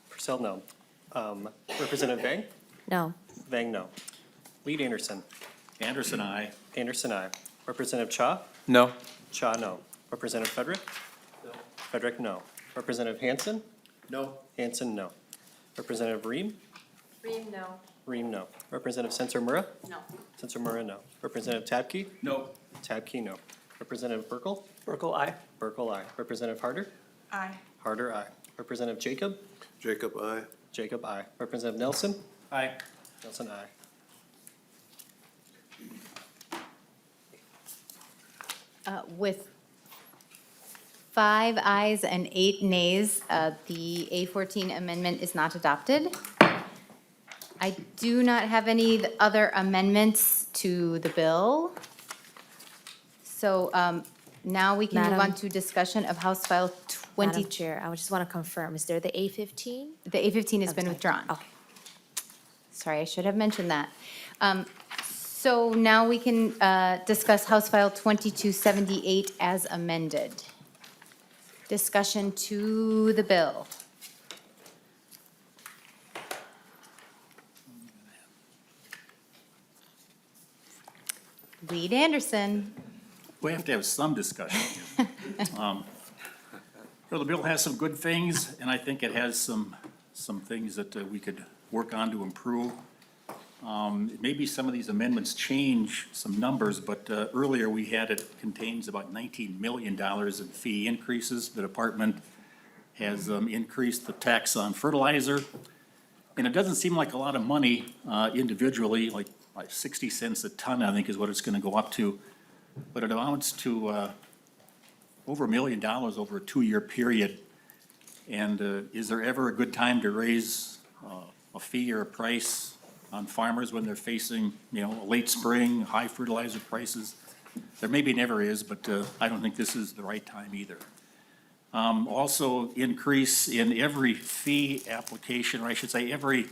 Purcell, no. Representative Vang? No. Vang, no. Lead Anderson? Anderson, aye. Anderson, aye. Representative Cha? No. Cha, no. Representative Frederick? No. Frederick, no. Representative Hanson? No. Hanson, no. Representative Ream? Ream, no. Ream, no. Representative Sensor-Mura? No. Sensor-Mura, no. Representative Tabke? No. Tabke, no. Representative Burkle? Burkle, aye. Burkle, aye. Representative Harder? Aye. Harder, aye. Representative Jacob? Jacob, aye. Jacob, aye. Representative Nelson? Aye. Nelson, aye. With 5 ayes and 8 nays, the A14 amendment is not adopted. I do not have any other amendments to the bill. So now we can move on Madam- to discussion of House File 20. Madam Chair, I just want to confirm, is there the A15? The A15 has been Okay. withdrawn. Okay. Sorry, I should have mentioned that. So now we can discuss House File 2278 as amended. Discussion to the bill. Lead Anderson. We have to have some discussion here. Well, the bill has some good things, and I think it has some things that we could work on to improve. Maybe some of these amendments change some numbers, but earlier we had it contains about $19 million in fee increases. The department has increased the tax on fertilizer, and it doesn't seem like a lot of money individually, like 60 cents a ton, I think is what it's gonna go up to. But it amounts to over $1 million over a 2-year period. And is there ever a good time to raise a fee or a price on farmers when they're facing, you know, a late spring, high fertilizer prices? There maybe never is, but I don't think this is the right time either. Also, increase in every fee application, or I should say, every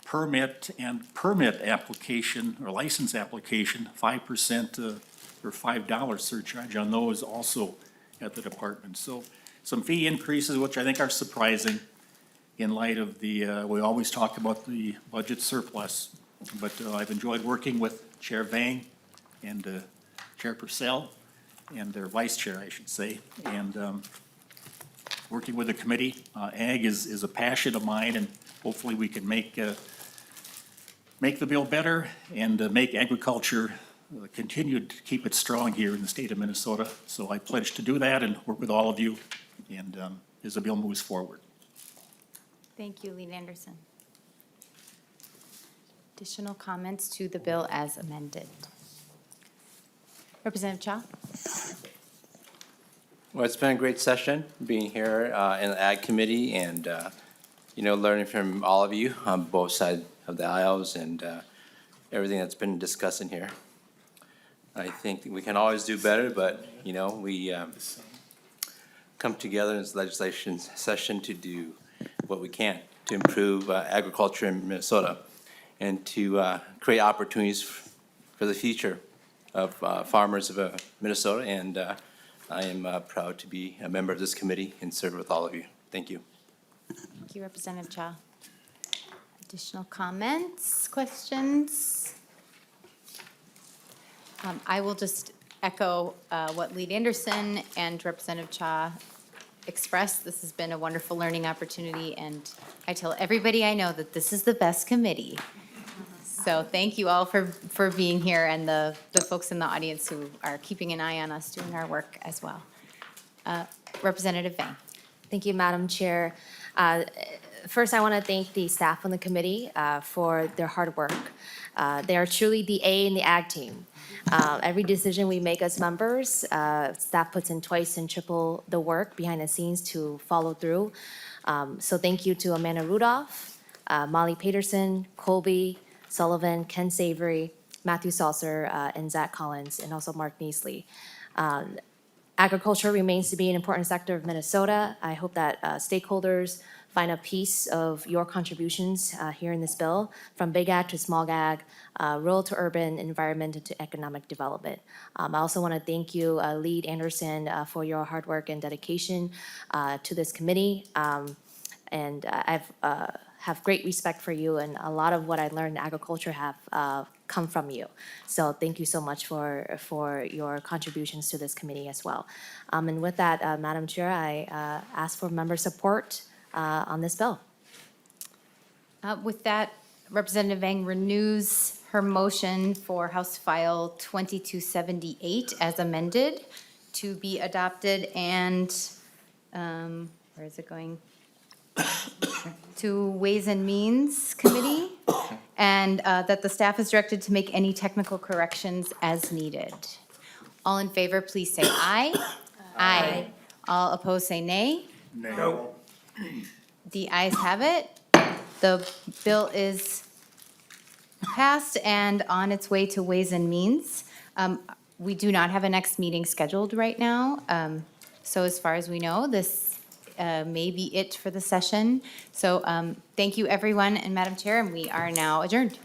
permit application or license application, 5% or $5 surcharge on those also at the department. So some fee increases, which I think are surprising in light of the, we always talk about the budget surplus. But I've enjoyed working with Chair Vang and Chair Purcell and their vice chair, I should say, and working with the committee. Ag is a passion of mine, and hopefully we can make the bill better and make agriculture continue to keep it strong here in the state of Minnesota. So I pledge to do that and work with all of you, and as the bill moves forward. Thank you, Lead Anderson. Additional comments to the bill as amended. Representative Cha? Well, it's been a great session, being here in the Ag Committee and, you know, learning from all of you on both sides of the aisles and everything that's been discussed in here. I think we can always do better, but, you know, we come together in this legislation session to do what we can to improve agriculture in Minnesota and to create opportunities for the future of farmers of Minnesota. And I am proud to be a member of this committee and serve with all of you. Thank you. Thank you, Representative Cha. Additional comments, questions? I will just echo what Lead Anderson and Representative Cha expressed. This has been a wonderful learning opportunity, and I tell everybody I know that this is the best committee. So thank you all for being here, and the folks in the audience who are keeping an eye on us doing our work as well. Representative Vang. Thank you, Madam Chair. First, I want to thank the staff on the committee for their hard work. They are truly the A in the ag team. Every decision we make as members, staff puts in twice and triple the work behind the scenes to follow through. So thank you to Amanda Rudolph, Molly Peterson, Colby Sullivan, Ken Savory, Matthew Saucer, and Zach Collins, and also Mark Neasley. Agriculture remains to be an important sector of Minnesota. I hope that stakeholders find a piece of your contributions here in this bill, from big ag to small ag, rural to urban, environment to economic development. I also want to thank you, Lead Anderson, for your hard work and dedication to this committee. And I've have great respect for you, and a lot of what I learned in agriculture have come from you. So thank you so much for your contributions to this committee as well. And with that, Madam Chair, I ask for member support on this bill. With that, Representative Vang renews her motion for House File 2278 as amended to be adopted, and where is it going? To Ways and Means Committee, and that the staff is directed to make any technical corrections as needed. All in favor, please say aye. Aye. All opposed, say nay. No. The ayes have it. The bill is passed and on its way to Ways and Means. We do not have a next meeting scheduled right now. So as far as we know, this may be it for the session. So thank you, everyone, and Madam Chair, and we are now adjourned.